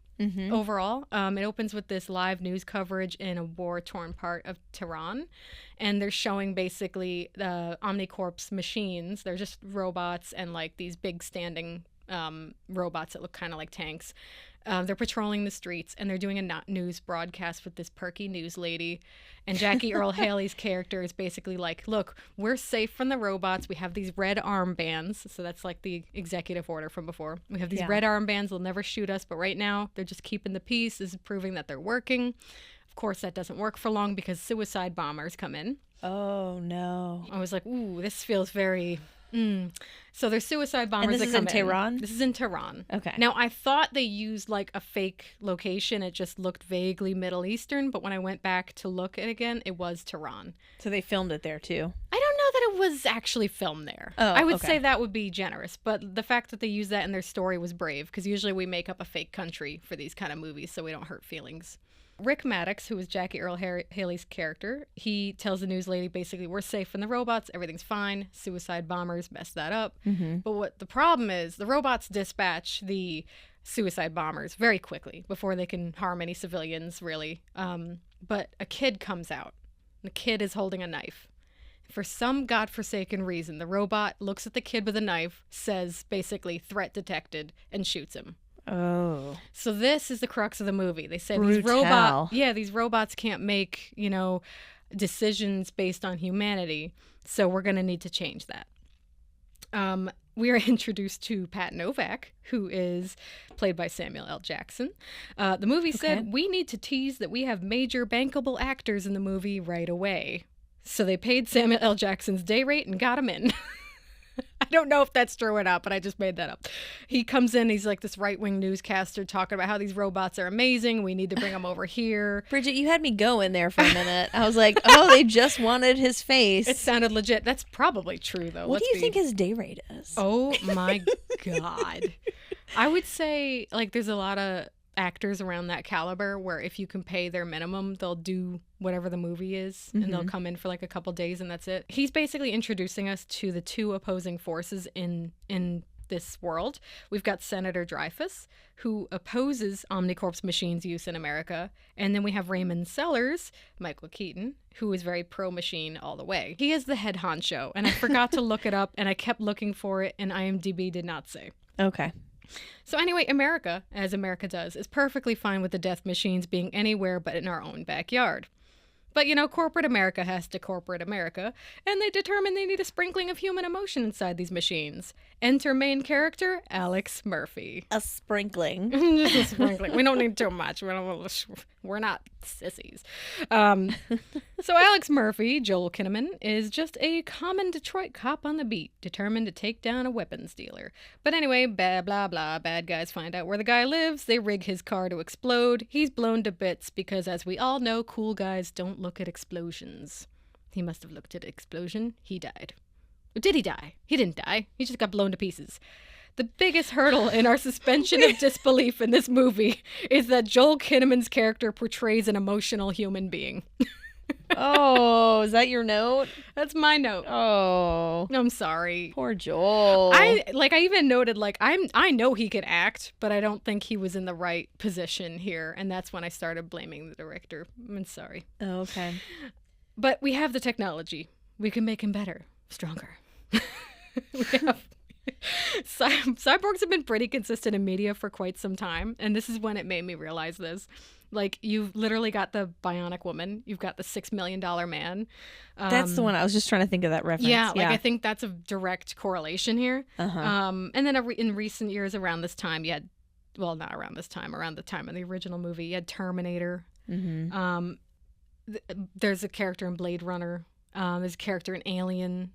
Overall. It opens with this live news coverage in a war-torn part of Tehran, and they're showing basically the Omnicorp's machines. They're just robots and like these big standing robots that look kind of like tanks. They're patrolling the streets, and they're doing a news broadcast with this perky news lady. And Jackie Earle Haley's character is basically like, look, we're safe from the robots. We have these red armbands. So that's like the executive order from before. We have these red armbands. They'll never shoot us. But right now, they're just keeping the peace. This is proving that they're working. Of course, that doesn't work for long because suicide bombers come in. Oh, no. I was like, ooh, this feels very... So there's suicide bombers that come in. And this is in Tehran? This is in Tehran. Okay. Now, I thought they used like a fake location. It just looked vaguely Middle Eastern, but when I went back to look at it again, it was Tehran. So they filmed it there too? I don't know that it was actually filmed there. Oh, I would say that would be generous, but the fact that they used that in their story was brave, because usually we make up a fake country for these kind of movies so we don't hurt feelings. Rick Maddox, who is Jackie Earle Haley's character, he tells the news lady basically, we're safe from the robots, everything's fine, suicide bombers messed that up. But what the problem is, the robots dispatch the suicide bombers very quickly before they can harm any civilians, really. But a kid comes out. The kid is holding a knife. For some godforsaken reason, the robot looks at the kid with a knife, says basically threat detected, and shoots him. Oh. So this is the crux of the movie. They say Brutal. these robots can't make, decisions based on humanity. So we're going to need to change that. We are introduced to Pat Novak, who is played by Samuel L. Jackson. The movie said, we need to tease that we have major bankable actors in the movie right away. So they paid Samuel L. Jackson's day rate and got him in. I don't know if that's true or not, but I just made that up. He comes in, he's like this right-wing newscaster talking about how these robots are amazing. We need to bring them over here. Bridget, you had me going there for a minute. I was like, oh, they just wanted his face. It sounded legit. That's probably true, though. What do you think his day rate is? Oh, my God. I would say, there's a lot of actors around that caliber where if you can pay their minimum, they'll do whatever the movie is, and they'll come in for a couple days and that's it. He's basically introducing us to the two opposing forces in this world. We've got Senator Dreyfus, who opposes Omnicorp's machines use in America, and then we have Raymond Sellars, Michael Keaton, who is very pro-machine all the way. He is the head honcho, and I forgot to look it up, and I kept looking for it, and IMDb did not say. Okay. So anyway, America, as America does, is perfectly fine with the death machines being anywhere but in our own backyard. But, corporate America has to corporate America, and they determine they need a sprinkling of human emotion inside these machines. Enter main character, Alex Murphy. A sprinkling. Just a sprinkling. We don't need too much. We're not sissies. So Alex Murphy, Joel Kinnaman, is just a common Detroit cop on the beat, determined to take down a weapons dealer. But anyway, blah, blah, blah. Bad guys find out where the guy lives. They rig his car to explode. He's blown to bits because, as we all know, cool guys don't look at explosions. He must have looked at explosion. He died. Did he die? He didn't die. He just got blown to pieces. The biggest hurdle in our suspension of disbelief in this movie is that Joel Kinnaman's character portrays an emotional human being. Oh, is that your note? That's my note. Oh. I'm sorry. Poor Joel. I even noted, I know he could act, but I don't think he was in the right position here. And that's when I started blaming the director. I'm sorry. Oh, okay. But we have the technology. We can make him better, stronger. We have... Cyborgs have been pretty consistent in media for quite some time, and this is when it made me realize this. You've literally got the bionic woman, you've got the $6 million man. That's the one. I was just trying to think of that reference. Yeah, I think that's a direct correlation here. And then in recent years around this time, you had, well, not around this time, around the time of the original movie, you had Terminator. There's a character in Blade Runner. There's a character in Alien.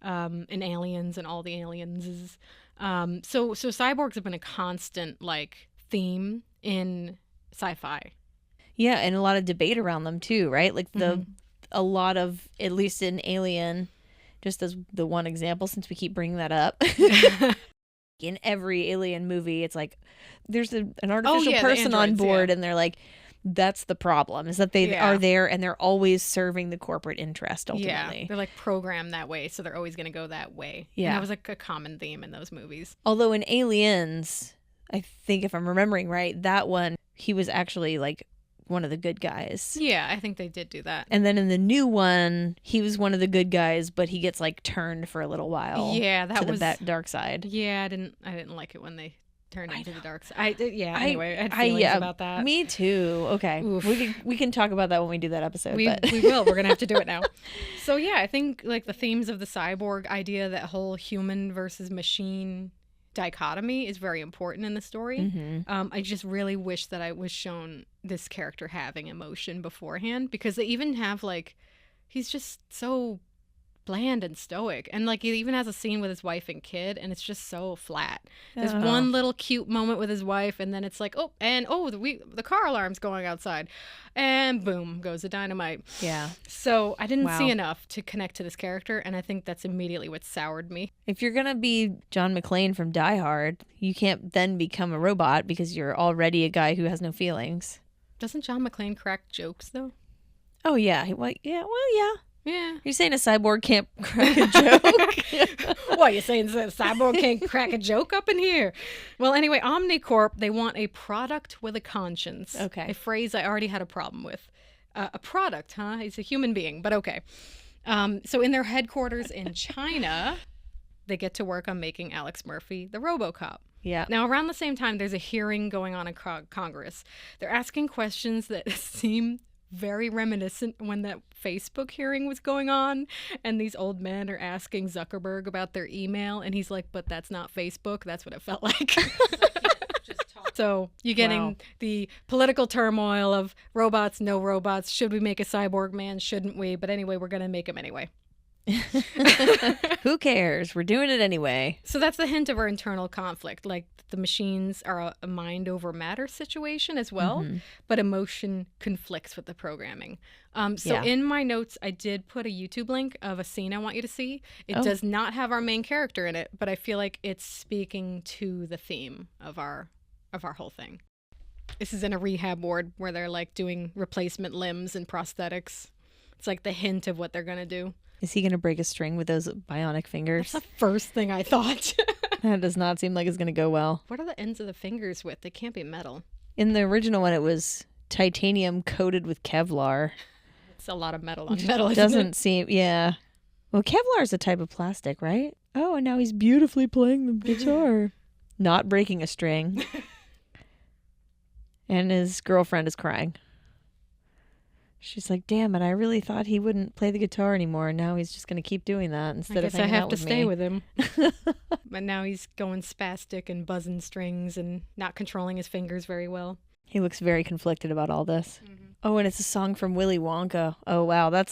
In Aliens and all the aliens. So cyborgs have been a constant theme in sci-fi. Yeah, and a lot of debate around them too, right? A lot of, at least in Alien, just as the one example, since we keep bringing that up. In every Alien movie, it's there's an artificial person on board, and they're that's the problem, is that they are there and they're always serving the corporate interest ultimately. Yeah, they're programmed that way, so they're always going to go that way. Yeah. And that was a common theme in those movies. Although in Aliens, I think if I'm remembering right, that one, he was actually one of the good guys. Yeah, I think they did do that. And then in the new one, he was one of the good guys, but he gets turned for a little while. Yeah, that was the dark side. Yeah, I didn't like it when they turned into the dark side. Anyway, I had feelings about that. Me too. Okay. Oof. We can talk about that when we do that episode. We will. We're going to have to do it now. So yeah, I think the themes of the cyborg idea, that whole human versus machine dichotomy, is very important in the story. I just really wish that I was shown this character having emotion beforehand, because they even have he's just so bland and stoic, and he even has a scene with his wife and kid, and it's just so flat. There's one little cute moment with his wife, and then it's the car alarm's going outside, and boom goes the dynamite. Yeah. So I didn't see enough to connect to this character, and I think that's immediately what soured me. If you're gonna be John McClane from Die Hard, you can't then become a robot, because you're already a guy who has no feelings. Doesn't John McClane crack jokes though? Oh yeah. Yeah. Yeah. You're saying a cyborg can't crack a joke? What, you're saying a cyborg can't crack a joke up in here? Well, anyway, Omnicorp, they want a product with a conscience. Okay. A phrase I already had a problem with. A product, huh? He's a human being, but okay. So in their headquarters in China, they get to work on making Alex Murphy the Robocop. Yeah. Now, around the same time, there's a hearing going on in Congress. They're asking questions that seem very reminiscent when that Facebook hearing was going on, and these old men are asking Zuckerberg about their email, and he's like, but that's not Facebook. That's what it felt like. So you're getting the political turmoil of robots, no robots. Should we make a cyborg man? Shouldn't we? But anyway, we're going to make him anyway. Who cares? We're doing it anyway. So that's the hint of our internal conflict. Like the machines are a mind over matter situation as well, but emotion conflicts with the programming. In my notes, I did put a YouTube link of a scene I want you to see. It does not have our main character in it, but I feel like it's speaking to the theme of our whole thing. This is in a rehab ward where they're like doing replacement limbs and prosthetics. It's like the hint of what they're going to do. Is he going to break a string with those bionic fingers? That's the first thing I thought. That does not seem like it's going to go well. What are the ends of the fingers with? They can't be metal. In the original one, it was titanium coated with Kevlar. It's a lot of metal on metal, isn't Doesn't seem, yeah. Well, Kevlar is a type of plastic, right? Oh, and now he's beautifully playing the guitar. Not breaking a string. And his girlfriend is crying. She's like, damn it, I really thought he wouldn't play the guitar anymore. And now he's just going to keep doing that instead of hanging out with me. I guess I have to stay with him. But now he's going spastic and buzzing strings and not controlling his fingers very well. He looks very conflicted about all this. Oh, and it's a song from Willy Wonka. Oh, wow. That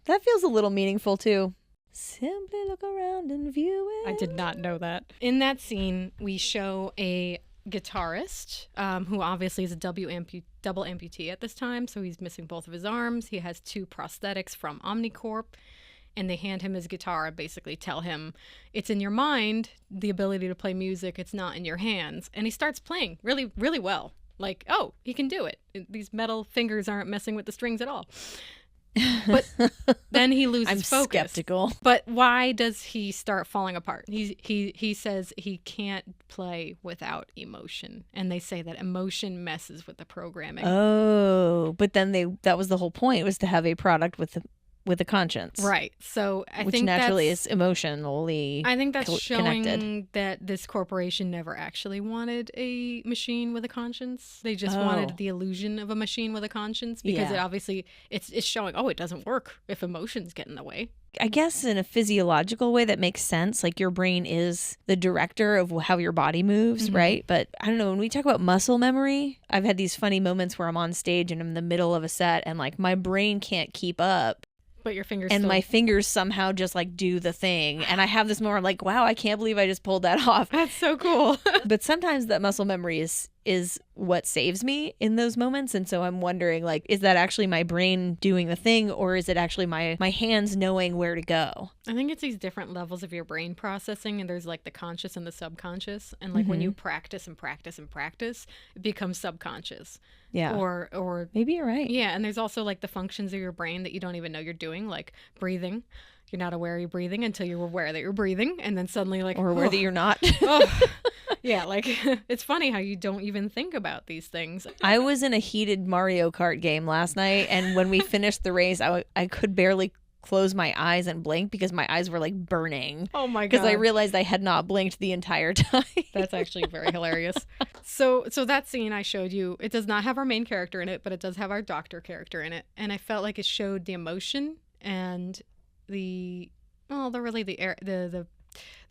feels a little meaningful, too. Simply look around and view it. I did not know that. In that scene, we show a guitarist who obviously is a double amputee at this time, so he's missing both of his arms. He has 2 prosthetics from Omnicorp, and they hand him his guitar and basically tell him it's in your mind, the ability to play music, it's not in your hands. And he starts playing really, really well. Like, oh, he can do it. These metal fingers aren't messing with the strings at all. But then he loses focus. I'm skeptical. But why does he start falling apart? He says he can't play without emotion, and they say that emotion messes with the programming. Oh, but then that was the whole point, was to have a product with a conscience, right? So which naturally is emotionally. I think that's showing connected. That this corporation never actually wanted a machine with a conscience. They just wanted the illusion of a machine with a conscience, because it obviously it's showing, it doesn't work if emotions get in the way. I guess in a physiological way that makes sense. Like your brain is the director of how your body moves, right? But I don't know, when we talk about muscle memory, I've had these funny moments where I'm on stage and I'm in the middle of a set and like my brain can't keep up. But your fingers my fingers somehow just like do the thing. And I have this moment like, wow, I can't believe I just pulled that off. That's so cool. But sometimes that muscle memory is what saves me in those moments. And so I'm wondering, like, is that actually my brain doing the thing, or is it actually my hands knowing where to go? I think it's these different levels of your brain processing, and there's like the conscious and the subconscious. And like when you practice and practice and practice, it becomes subconscious. Yeah. Or maybe you're right. Yeah. And there's also like the functions of your brain that you don't even know you're doing, like breathing. You're not aware you're breathing until you're aware that you're breathing, and then suddenly like, or aware that you're not. Yeah, like it's funny how you don't even think about these things. I was in a heated Mario Kart game last night, and when we finished the race, I could barely close my eyes and blink because my eyes were like burning. Oh my god. Because I realized I had not blinked the entire time. That's actually very hilarious. So that scene I showed you, it does not have our main character in it, but it does have our doctor character in it. And I felt like it showed the emotion and the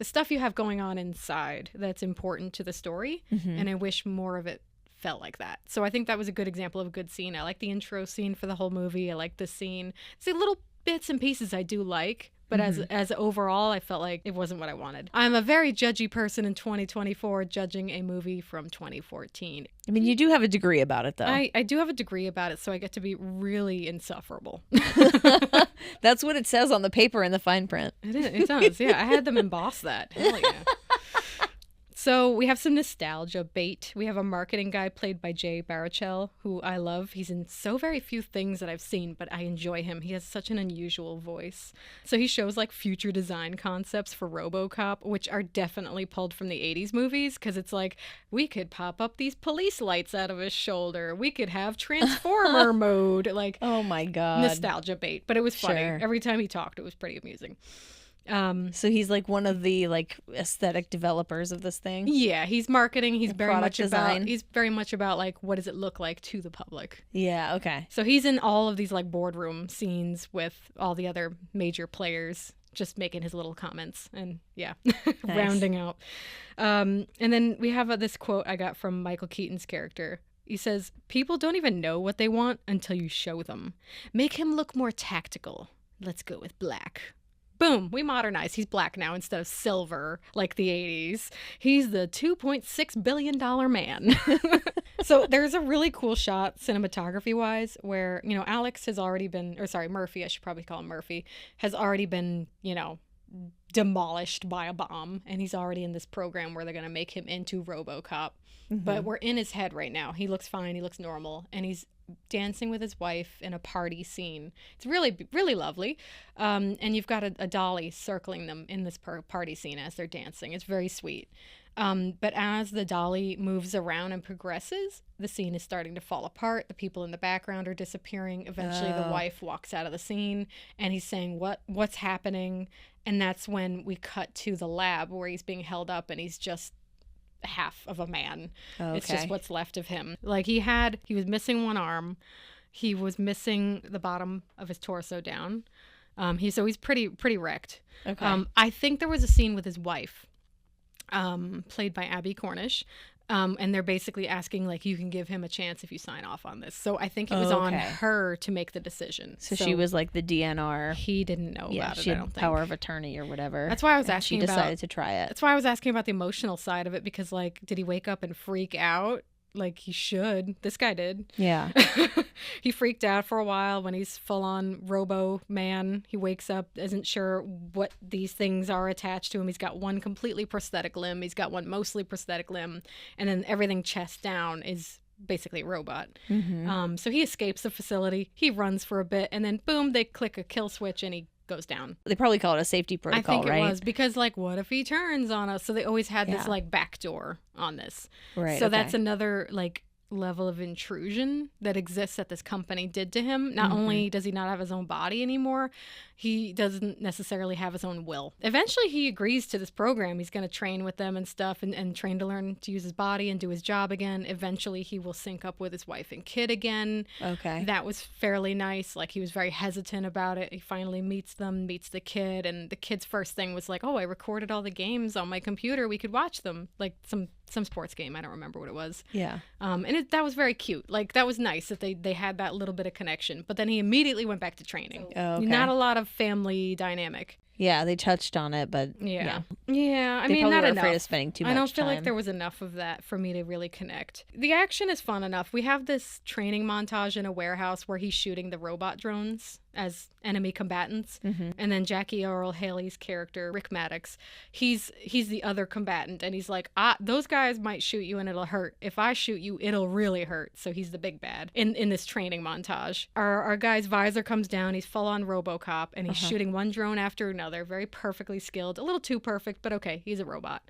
stuff you have going on inside that's important to the story. And I wish more of it felt like that. So I think that was a good example of a good scene. I like the intro scene for the whole movie. I like the scene. See, little bits and pieces I do like, but as overall, I felt like it wasn't what I wanted. I'm a very judgy person in 2024, judging a movie from 2014. I mean, you do have a degree about it, though. I do have a degree about it, so I get to be really insufferable. That's what it says on the paper in the fine print. It does, yeah. I had them emboss that. Hell yeah. So we have some nostalgia bait. We have a marketing guy played by Jay Baruchel, who I love. He's in so very few things that I've seen, but I enjoy him. He has such an unusual voice. So he shows like future design concepts for Robocop, which are definitely pulled from the 80s movies, because it's like, we could pop up these police lights out of his shoulder. We could have Transformer mode. Like, oh my God. Nostalgia bait. But it was funny. Sure. Every time he talked, it was pretty amusing. So he's like one of the like aesthetic developers of this thing. Yeah, he's marketing. He's very product design. He's very much about like, what does it look like to the public? Yeah, okay. So he's in all of these like boardroom scenes with all the other major players, just making his little comments and yeah, rounding out. And then we have this quote I got from Michael Keaton's character. He says, "People don't even know what they want until you show them. Make him look more tactical. Let's go with black." Boom, we modernized. He's black now instead of silver like the 80s. He's the $2.6 billion man. So there's a really cool shot cinematography-wise where, you know, Alex has already been, or sorry, Murphy, I should probably call him Murphy, has already been, you know, demolished by a bomb. And he's already in this program where they're going to make him into Robocop. But we're in his head right now. He looks fine. He looks normal. And he's dancing with his wife in a party scene. It's really, really lovely. And you've got a dolly circling them in this party scene as they're dancing. It's very sweet. But as the dolly moves around and progresses, the scene is starting to fall apart. The people in the background are disappearing. Eventually, the wife walks out of the scene, and he's saying, what's happening? And that's when we cut to the lab where he's being held up, and he's just half of a man. Okay. It's just what's left of him. Like he was missing one arm. He was missing the bottom of his torso down. He's pretty wrecked. Okay. I think there was a scene with his wife, played by Abby Cornish. And they're basically asking, like, you can give him a chance if you sign off on this. So I think it was on her to make the decision. So she was like the DNR. He didn't know about it, she had power of attorney or whatever. That's why I was asking she decided to try it. That's why I was asking about the emotional side of it, because, like, did he wake up and freak out? Like he should. This guy did. Yeah. He freaked out for a while when he's full on Robo Man. He wakes up, isn't sure what these things are attached to him. He's got one completely prosthetic limb. He's got one mostly prosthetic limb. And then everything chest down is basically a robot. So he escapes the facility. He runs for a bit, and then boom, they click a kill switch and he goes down. They probably call it a safety protocol, right? I think it was, because like, what if he turns on us? So they always had this like backdoor on this. Right. So that's another like level of intrusion that exists that this company did to him. Not only does he not have his own body anymore, he doesn't necessarily have his own will. Eventually he agrees to this program. He's going to train with them and stuff, and train to learn to use his body and do his job again. Eventually he will sync up with his wife and kid again. Okay. That was fairly nice. Like, he was very hesitant about it. He finally meets them, meets the kid, and the kid's first thing was like, oh, I recorded all the games on my computer. We could watch them. Like some sports game. I don't remember what it was. Yeah. And that was very cute. Like, that was nice that they had that little bit of connection. But then he immediately went back to training. Oh, okay. Not a lot of family dynamic. Yeah, they touched on it, but yeah. I they mean, probably not were enough. Afraid of spending too much time. I don't feel like there was enough of that for me to really connect. The action is fun enough. We have this training montage in a warehouse where he's shooting the robot drones as enemy combatants, and then Jackie Earle Haley's character Rick Maddox, he's the other combatant, and he's like, those guys might shoot you and it'll hurt. If I shoot you, it'll really hurt. So he's the big bad in this training montage. Our guy's visor comes down. He's full on Robocop, and he's shooting one drone after another, very perfectly skilled, a little too perfect, but okay, he's a robot.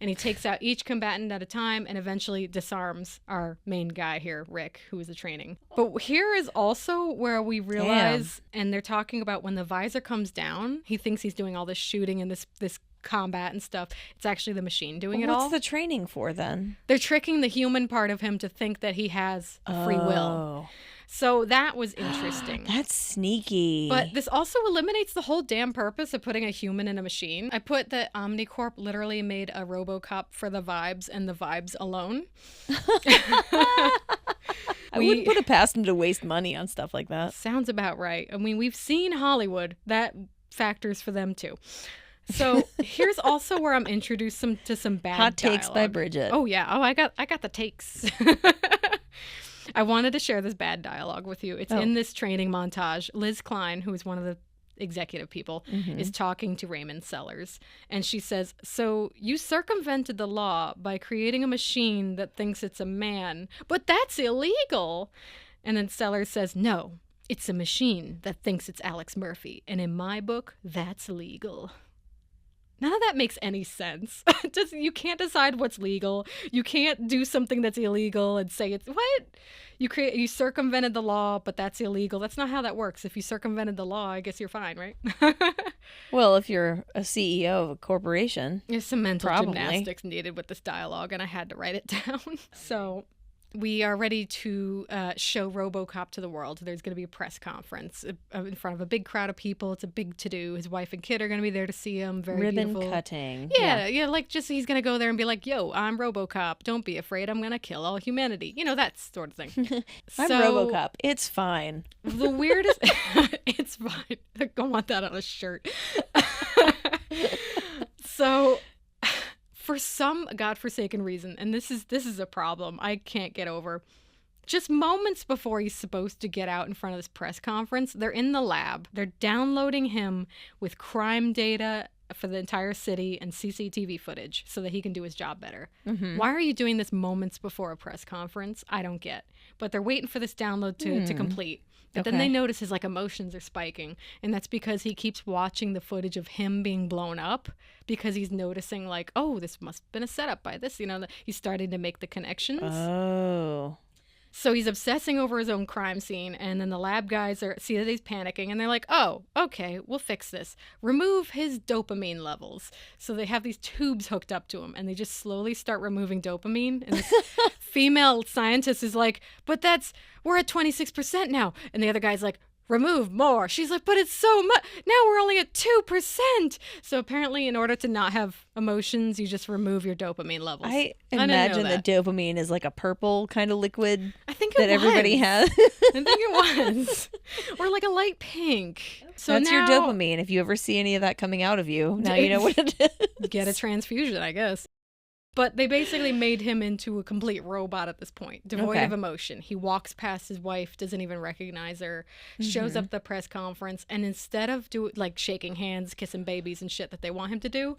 And he takes out each combatant at a time and eventually disarms our main guy here, Rick, who is the training. But here is also where we realize, and they're talking about when the visor comes down, he thinks he's doing all this shooting and this combat and stuff. It's actually the machine doing it all. What's the training for then? They're tricking the human part of him to think that he has a free will. So that was interesting. That's sneaky. But this also eliminates the whole damn purpose of putting a human in a machine. I put that Omnicorp literally made a Robocop for the vibes and the vibes alone. I wouldn't put it past them to waste money on stuff like that. Sounds about right. I mean, we've seen Hollywood. That factors for them too. So here's also where I'm introduced to some bad hot takes dialogue. by Bridget. Oh yeah. Oh, I got the takes. I wanted to share this bad dialogue with you. It's in this training montage. Liz Kline, who is one of the executive people, is talking to Raymond Sellars. And she says, so you circumvented the law by creating a machine that thinks it's a man, but that's illegal. And then Sellars says, no, it's a machine that thinks it's Alex Murphy. And in my book, that's legal. None of that makes any sense. You can't decide what's legal. You can't do something that's illegal and say it's what? You circumvented the law, but that's illegal. That's not how that works. If you circumvented the law, I guess you're fine, right? Well, if you're a CEO of a corporation, there's some mental probably. Gymnastics needed with this dialogue, and I had to write it down. So we are ready to show Robocop to the world. There's going to be a press conference in front of a big crowd of people. It's a big to-do. His wife and kid are going to be there to see him. Very ribbon beautiful. cutting. Yeah, like just he's going to go there and be like, yo, I'm Robocop. Don't be afraid. I'm going to kill all humanity. You know, that sort of thing. I'm Robocop. It's fine. The weirdest... It's fine. I want that on a shirt. So... for some godforsaken reason, and this is a problem I can't get over, just moments before he's supposed to get out in front of this press conference, they're in the lab. They're downloading him with crime data for the entire city and CCTV footage so that he can do his job better. Why are you doing this moments before a press conference? I don't get. But they're waiting for this download to complete. But then they notice his emotions are spiking, and that's because he keeps watching the footage of him being blown up because he's noticing oh, this must have been a setup by this, he's starting to make the connections. Oh. So he's obsessing over his own crime scene, and then the lab guys see that he's panicking, and they're like, oh, okay, we'll fix this. Remove his dopamine levels. So they have these tubes hooked up to him, and they just slowly start removing dopamine. And this female scientist is like, but we're at 26% now. And the other guy's like, remove more. She's like, but it's so much. Now we're only at 2%. So apparently in order to not have emotions, you just remove your dopamine levels. I imagine that dopamine is like a purple kind of liquid that everybody has. I think it was. Or like a light pink. So that's your dopamine. If you ever see any of that coming out of you, now you know what it is. Get a transfusion, I guess. But they basically made him into a complete robot at this point, devoid of emotion. He walks past his wife, doesn't even recognize her, shows up at the press conference, and instead of shaking hands, kissing babies and shit that they want him to do,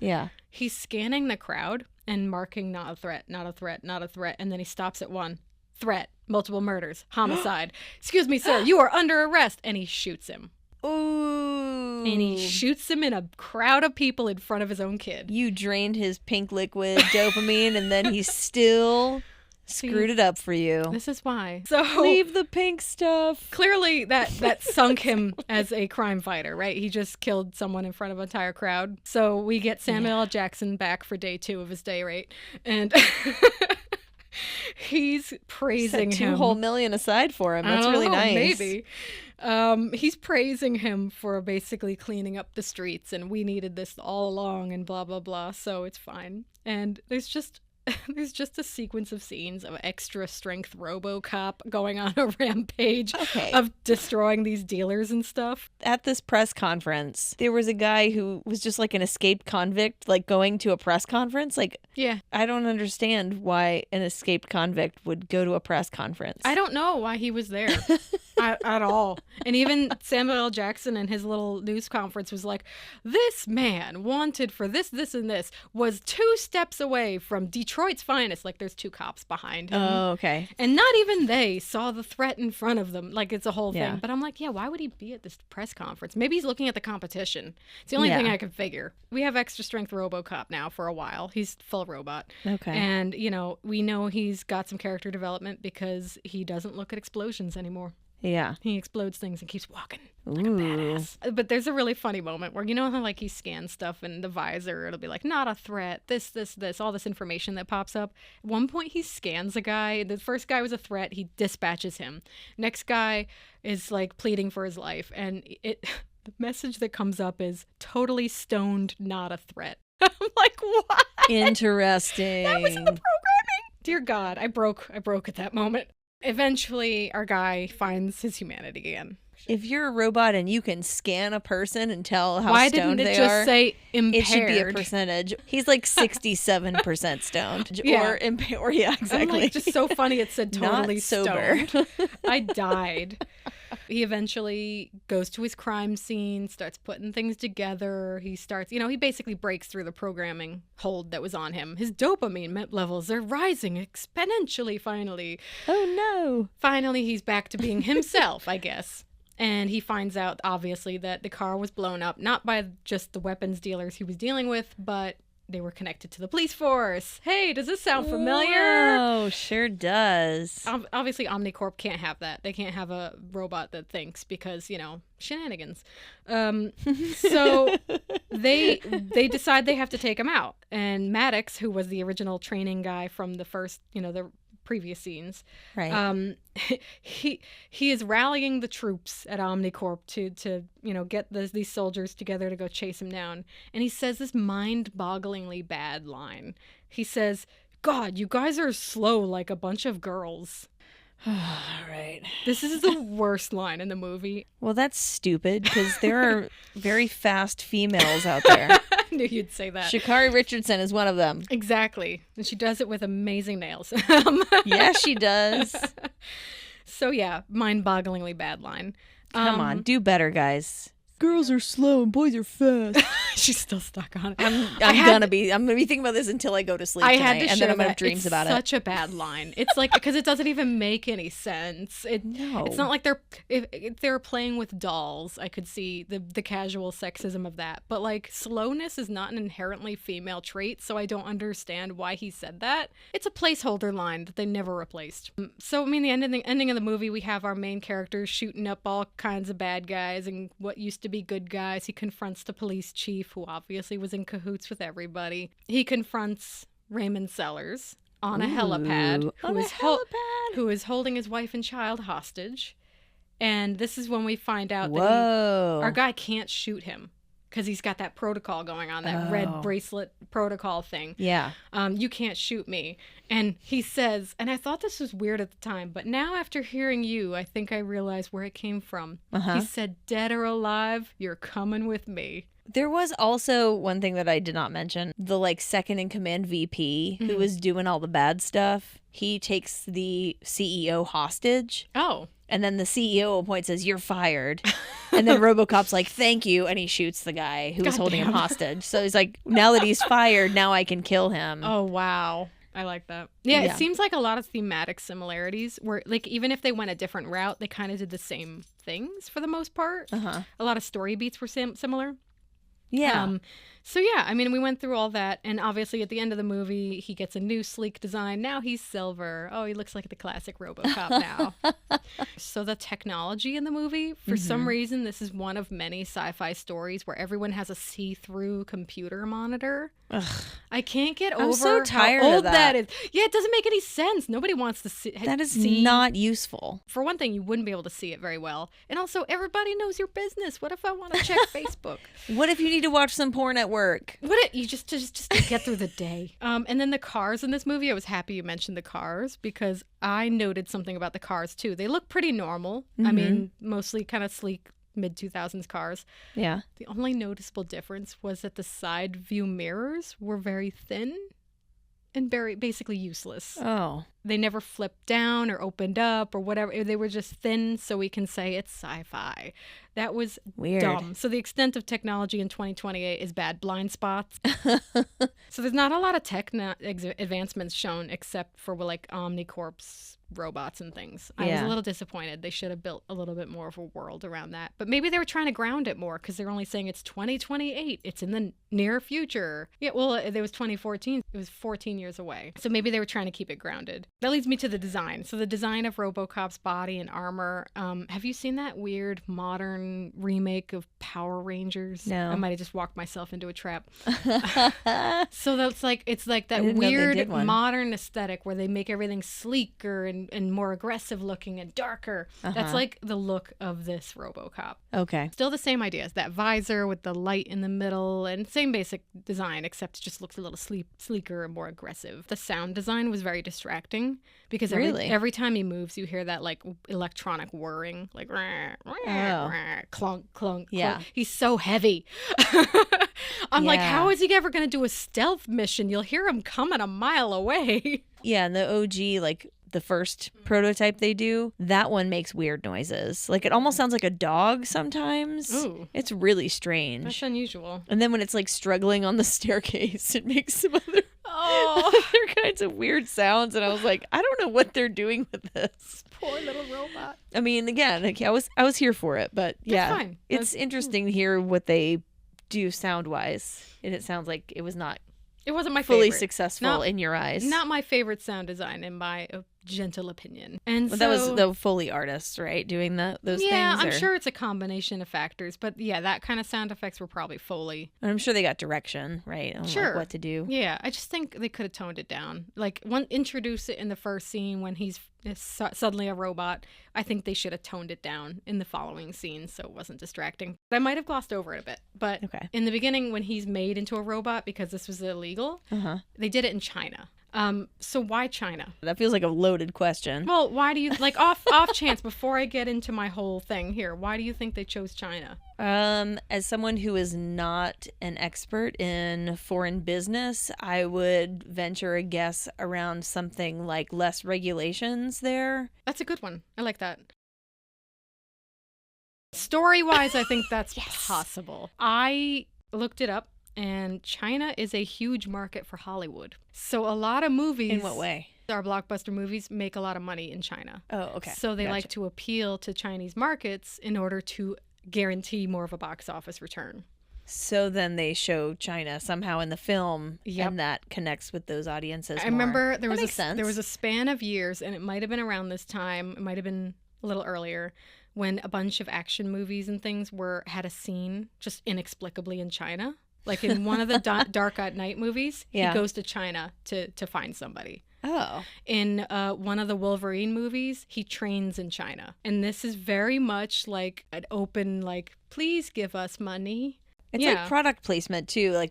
he's scanning the crowd and marking not a threat, not a threat, not a threat, and then he stops at one. Threat, multiple murders, homicide. Excuse me, sir, you are under arrest, and he shoots him. Ooh. And he shoots him in a crowd of people in front of his own kid. You drained his pink liquid dopamine, and then he still screwed it up for you. This is why. So leave the pink stuff. Clearly that sunk him as a crime fighter, right? He just killed someone in front of an entire crowd. So we get Samuel L. Jackson back for day 2 of his day rate. And he's praising him. $2 million aside for him. That's really nice. Maybe. He's praising him for basically cleaning up the streets, and we needed this all along, and blah blah blah. So it's fine. And there's just a sequence of scenes of extra strength Robocop going on a rampage of destroying these dealers and stuff. At this press conference, there was a guy who was just like an escaped convict, going to a press conference. I don't understand why an escaped convict would go to a press conference. I don't know why he was there at all. And even Samuel L. Jackson in his little news conference was like, this man wanted for this, this, and this was 2 steps away from Detroit's finest. There's 2 cops behind him. Oh, okay. And not even they saw the threat in front of them. It's a whole thing. But I'm like, why would he be at this press conference? Maybe he's looking at the competition. It's the only thing I can figure. We have extra strength Robocop now for a while. He's full robot. Okay. And, we know he's got some character development because he doesn't look at explosions anymore. Yeah. He explodes things and keeps walking like a badass. But there's a really funny moment where, how he scans stuff in the visor, it'll be like, not a threat, this, all this information that pops up. At one point, he scans a guy. The first guy was a threat. He dispatches him. Next guy is pleading for his life. And the message that comes up is totally stoned, not a threat. I'm like, what? Interesting. That was in the programming. Dear God, I broke at that moment. Eventually, our guy finds his humanity again. If you're a robot and you can scan a person and tell how Why stoned didn't it they just are, say impaired? it should be a percentage. He's 67% stoned. Or impaired. Or exactly. I'm just so funny it said totally Not sober. stoned. I died. He eventually goes to his crime scene, starts putting things together. He starts, he basically breaks through the programming hold that was on him. His dopamine levels are rising exponentially finally. Oh no. Finally, he's back to being himself, I guess. And he finds out, obviously, that the car was blown up, not by just the weapons dealers he was dealing with, but they were connected to the police force. Hey, does this sound familiar? Oh, sure does. Obviously, Omnicorp can't have that. They can't have a robot that thinks because, shenanigans. So they decide they have to take him out. And Maddox, who was the original training guy from the first, the previous scenes, right? He is rallying the troops at Omnicorp to get these soldiers together to go chase him down, and he says this mind-bogglingly bad line. He says, "God, you guys are slow like a bunch of girls." All right. This is the worst line in the movie. Well, that's stupid because there are very fast females out there. I knew you'd say that. Sha'Carri Richardson is one of them. Exactly. And she does it with amazing nails. Yeah, she does. So yeah, mind-bogglingly bad line. Come on, do better, guys. Girls are slow and boys are fast. She's still stuck on it. I'm gonna be thinking about this until I go to sleep tonight, and then I'm gonna have dreams about it. It's such a bad line. It's like because it doesn't even make any sense. No. It's not like if they're playing with dolls. I could see the casual sexism of that, but like slowness is not an inherently female trait, so I don't understand why he said that. It's a placeholder line that they never replaced. So I mean, the ending of the movie, we have our main character shooting up all kinds of bad guys and what used to be good guys. He confronts the police chief, who obviously was in cahoots with everybody. He confronts Raymond Sellars on a helipad, who is holding his wife and child hostage. And this is when we find out that our guy can't shoot him because he's got that protocol going on, that red bracelet protocol thing. Yeah. You can't shoot me. And he says, and I thought this was weird at the time, but now after hearing you, I think I realize where it came from. He said, "Dead or alive, you're coming with me." There was also one thing that I did not mention. The second in command VP who was doing all the bad stuff. He takes the CEO hostage. Oh. And then the CEO at one point says, "You're fired." And then Robocop's like, "Thank you." And he shoots the guy who was holding him hostage. So he's like, now that he's fired, now I can kill him. Oh, wow. I like that. Yeah, it seems like a lot of thematic similarities where, even if they went a different route, they kind of did the same things for the most part. A lot of story beats were similar. Yeah. So yeah, I mean, we went through all that, and obviously at the end of the movie, he gets a new sleek design. Now he's silver. Oh, he looks like the classic Robocop now. So the technology in the movie, for some reason, this is one of many sci-fi stories where everyone has a see-through computer monitor. Ugh. I can't get over I'm so tired how old of that is. Yeah, it doesn't make any sense. Nobody wants to see. That is not useful. For one thing, you wouldn't be able to see it very well, and also everybody knows your business. What if I want to check Facebook? What if you need to watch some porn at work? You just to get through the day. And then the cars in this movie, I was happy you mentioned the cars because I noted something about the cars too. They look pretty normal. I mean, mostly kind of sleek mid-2000s cars. Yeah. The only noticeable difference was that the side view mirrors were very thin and basically useless. Oh. They never flipped down or opened up or whatever. They were just thin, so we can say it's sci-fi. That was weird. Dumb. So the extent of technology in 2028 is bad blind spots. So there's not a lot of tech advancements shown except for Omnicorp's robots and things. I was a little disappointed. They should have built a little bit more of a world around that. But maybe they were trying to ground it more because they're only saying it's 2028. It's in the near future. Yeah, well, it was 2014. It was 14 years away. So maybe they were trying to keep it grounded. That leads me to the design. So the design of Robocop's body and armor. Have you seen that weird modern remake of Power Rangers? No. I might have just walked myself into a trap. So it's like that weird modern aesthetic where they make everything sleeker and more aggressive looking and darker. That's like the look of this Robocop. Okay. Still the same ideas. That visor with the light in the middle and same basic design, except it just looks a little sleeker and more aggressive. The sound design was very distracting because every time he moves, you hear that electronic whirring, clunk, clunk. Yeah. Clunk. He's so heavy. I'm like, how is he ever going to do a stealth mission? You'll hear him coming a mile away. Yeah, and the OG, like the first prototype they do, that one makes weird noises. Like it almost sounds like a dog sometimes. Ooh. It's really strange. That's unusual. And then when it's like struggling on the staircase, it makes some other, Oh, other kinds of weird sounds. And I was like, I don't know what they're doing with this. poor little robot. I mean, again, like, I was here for it, but yeah, fine. it's interesting to hear what they do sound wise. And it sounds like it was not It wasn't my fully favorite. successful in your eyes. Not my favorite sound design, in my gentle opinion. And But so, that was the Foley artists, right? Doing those yeah, things? I'm or- sure it's a combination of factors, but yeah, that kind of sound effects were probably Foley. I'm sure they got direction, right? On Sure. like, what to do. Yeah, I just think they could have toned it down. Like, introduce it in the first scene when he's suddenly a robot. I think they should have toned it down in the following scene so it wasn't distracting. I might have glossed over it a bit, but Okay. in the beginning when he's made into a robot because this was illegal, they did it in China. So why China? That feels like a loaded question. Well, why do you like off chance before I get into my whole thing here? Why do you think they chose China? As someone who is not an expert in foreign business, I would venture a guess around something like less regulations there. That's a good one. I like that. Story-wise, I think that's possible. I looked it up, and China is a huge market for Hollywood. So a lot of movies... In what way? Our blockbuster movies make a lot of money in China. Oh, okay. So they Gotcha. like to appeal to Chinese markets in order to guarantee more of a box office return. So then they show China somehow in the film, Yep. and that connects with those audiences. I remember That makes sense. there was a span of years, and it might have been around this time, it might have been a little earlier, when a bunch of action movies and things had a scene just inexplicably in China. Like in one of the Dark at Night movies, Yeah. he goes to China to find somebody. Oh. In one of the Wolverine movies, he trains in China. And this is very much like an open, like, please give us money. It's Yeah. like product placement too. Like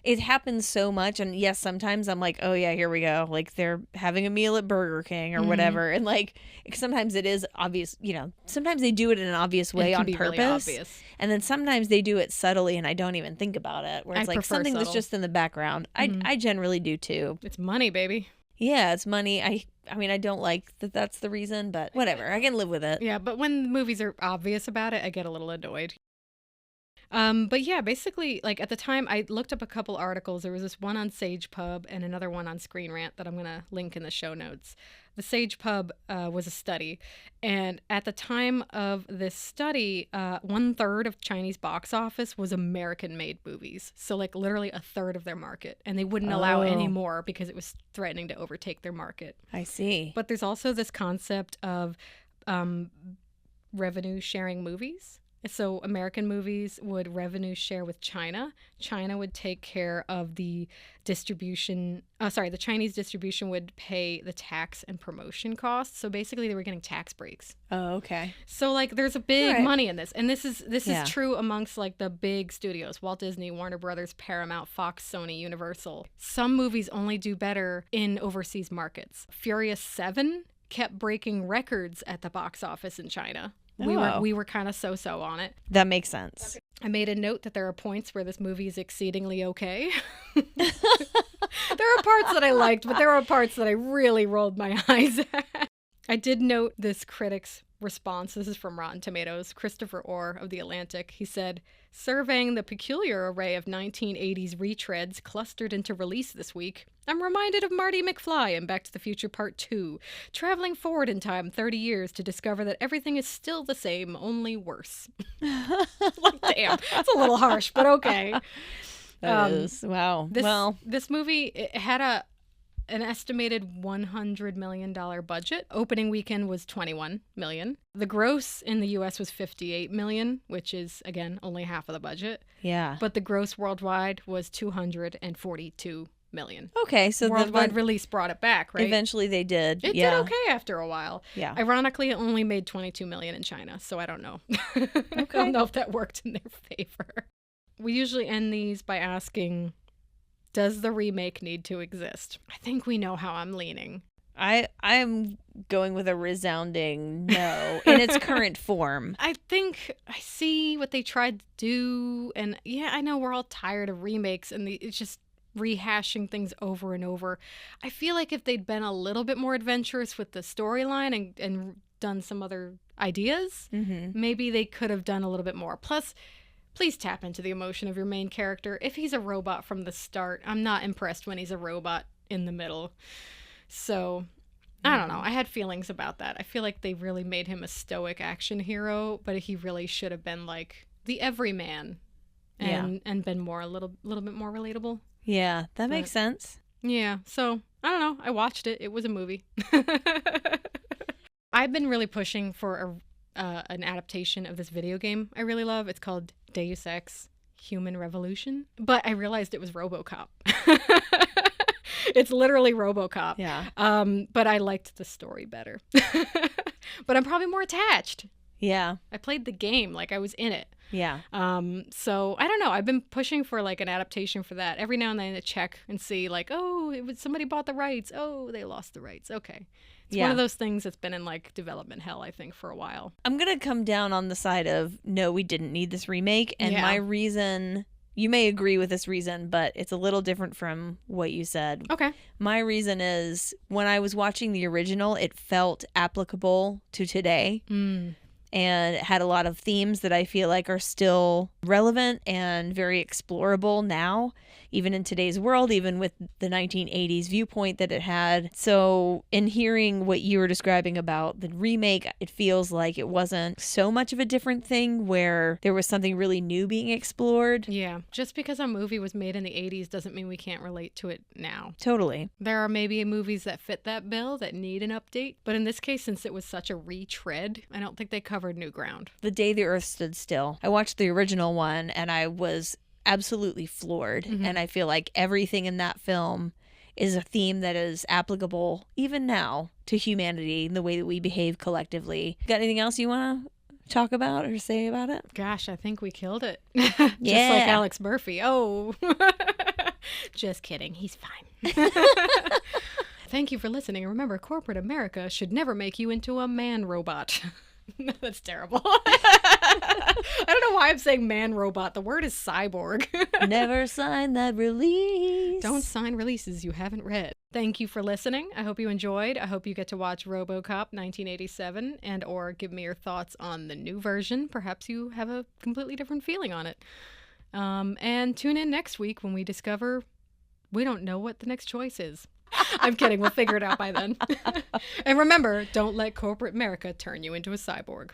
it happens so much, and yes, sometimes I'm like, oh yeah, here we go. Like they're having a meal at Burger King or whatever, and like sometimes it is obvious. You know, sometimes they do it in an obvious way It can on be purpose, really obvious. and then sometimes they do it subtly, and I don't even think about it. Where I it's like prefer something that's subtle. just in the background. I generally do too. It's money, baby. Yeah, it's money. I mean, I don't like that. That's the reason, but whatever. I can live with it. Yeah, but when movies are obvious about it, I get a little annoyed. But yeah, basically, like at the time, I looked up a couple articles. There was this one on Sage Pub and another one on Screen Rant that I'm going to link in the show notes. The Sage Pub was a study. And at the time of this study, 1/3 of Chinese box office was American-made movies. So like literally 1/3 of their market. And they wouldn't allow any more because it was threatening to overtake their market. I see. But there's also this concept of revenue sharing movies. So American movies would revenue share with China. China would take care of the distribution. The Chinese distribution would pay the tax and promotion costs. So basically they were getting tax breaks. Oh, okay. So like there's a big Right. money in this. And this is Yeah. true amongst like the big studios, Walt Disney, Warner Brothers, Paramount, Fox, Sony, Universal. Some movies only do better in overseas markets. Furious 7 kept breaking records at the box office in China. Oh. We were kind of so-so on it. That makes sense. I made a note that there are points where this movie is exceedingly okay. There are parts that I liked, but there are parts that I really rolled my eyes at. I did note this critic's response. This is from Rotten Tomatoes. Christopher Orr of The Atlantic. He said, surveying the peculiar array of 1980s retreads clustered into release this week, I'm reminded of Marty McFly in Back to the Future Part 2, traveling forward in time 30 years to discover that everything is still the same, only worse. Like, damn, that's a little harsh, but okay. That is. Wow. This movie, it had an estimated $100 million budget. Opening weekend was $21 million. The gross in the U.S. was $58 million, which is, again, only half of the budget. Yeah. But the gross worldwide was $242 million. Okay, so Worldwide release brought it back, right? Eventually they did. It did okay after a while. Yeah. Ironically, it only made $22 million in China, so I don't know. I don't know if that worked in their favor. We usually end these by asking, does the remake need to exist? I think we know how I'm leaning. I'm going with a resounding no in its current form. I think I see what they tried to do, and yeah, I know we're all tired of remakes, and it's just rehashing things over and over. I feel like if they'd been a little bit more adventurous with the storyline and done some other ideas, maybe they could have done a little bit more. Plus, please tap into the emotion of your main character. If he's a robot from the start, I'm not impressed when he's a robot in the middle. So, I don't know. I had feelings about that. I feel like they really made him a stoic action hero, but he really should have been like the everyman and been a little bit more relatable. Yeah, that makes sense. Yeah, so I don't know. I watched it. It was a movie. I've been really pushing for an adaptation of this video game I really love. It's called Deus Ex Human Revolution, but I realized it was Robocop. It's literally Robocop. Yeah. But I liked the story better. But I'm probably more attached. Yeah. I played the game like I was in it. Yeah. So I don't know. I've been pushing for like an adaptation for that. Every now and then I check and see like, oh, somebody bought the rights. Oh, they lost the rights. Okay. It's one of those things that's been in like development hell, I think, for a while. I'm going to come down on the side of no, we didn't need this remake. And my reason, you may agree with this reason, but it's a little different from what you said. Okay. My reason is when I was watching the original, it felt applicable to today. And it had a lot of themes that I feel like are still relevant and very explorable now, even in today's world, even with the 1980s viewpoint that it had. So in hearing what you were describing about the remake, it feels like it wasn't so much of a different thing where there was something really new being explored. Yeah. Just because a movie was made in the 80s doesn't mean we can't relate to it now. Totally. There are maybe movies that fit that bill that need an update. But in this case, since it was such a retread, I don't think they covered new ground. The Day the Earth Stood Still. I watched the original one and I was absolutely floored. And I feel like everything in that film is a theme that is applicable even now to humanity and the way that we behave collectively. Got anything else you want to talk about or say about it? Gosh, I think we killed it. Just like Alex Murphy. Oh, just kidding. He's fine. Thank you for listening. And remember, corporate America should never make you into a man robot. That's terrible. I don't know why I'm saying man robot. The word is cyborg. Never sign that release. Don't sign releases you haven't read. Thank you for listening. I hope you enjoyed. I hope you get to watch Robocop 1987 and or give me your thoughts on the new version. Perhaps you have a completely different feeling on it. And tune in next week when we discover we don't know what the next choice is. I'm kidding. We'll figure it out by then. And remember, don't let corporate America turn you into a cyborg.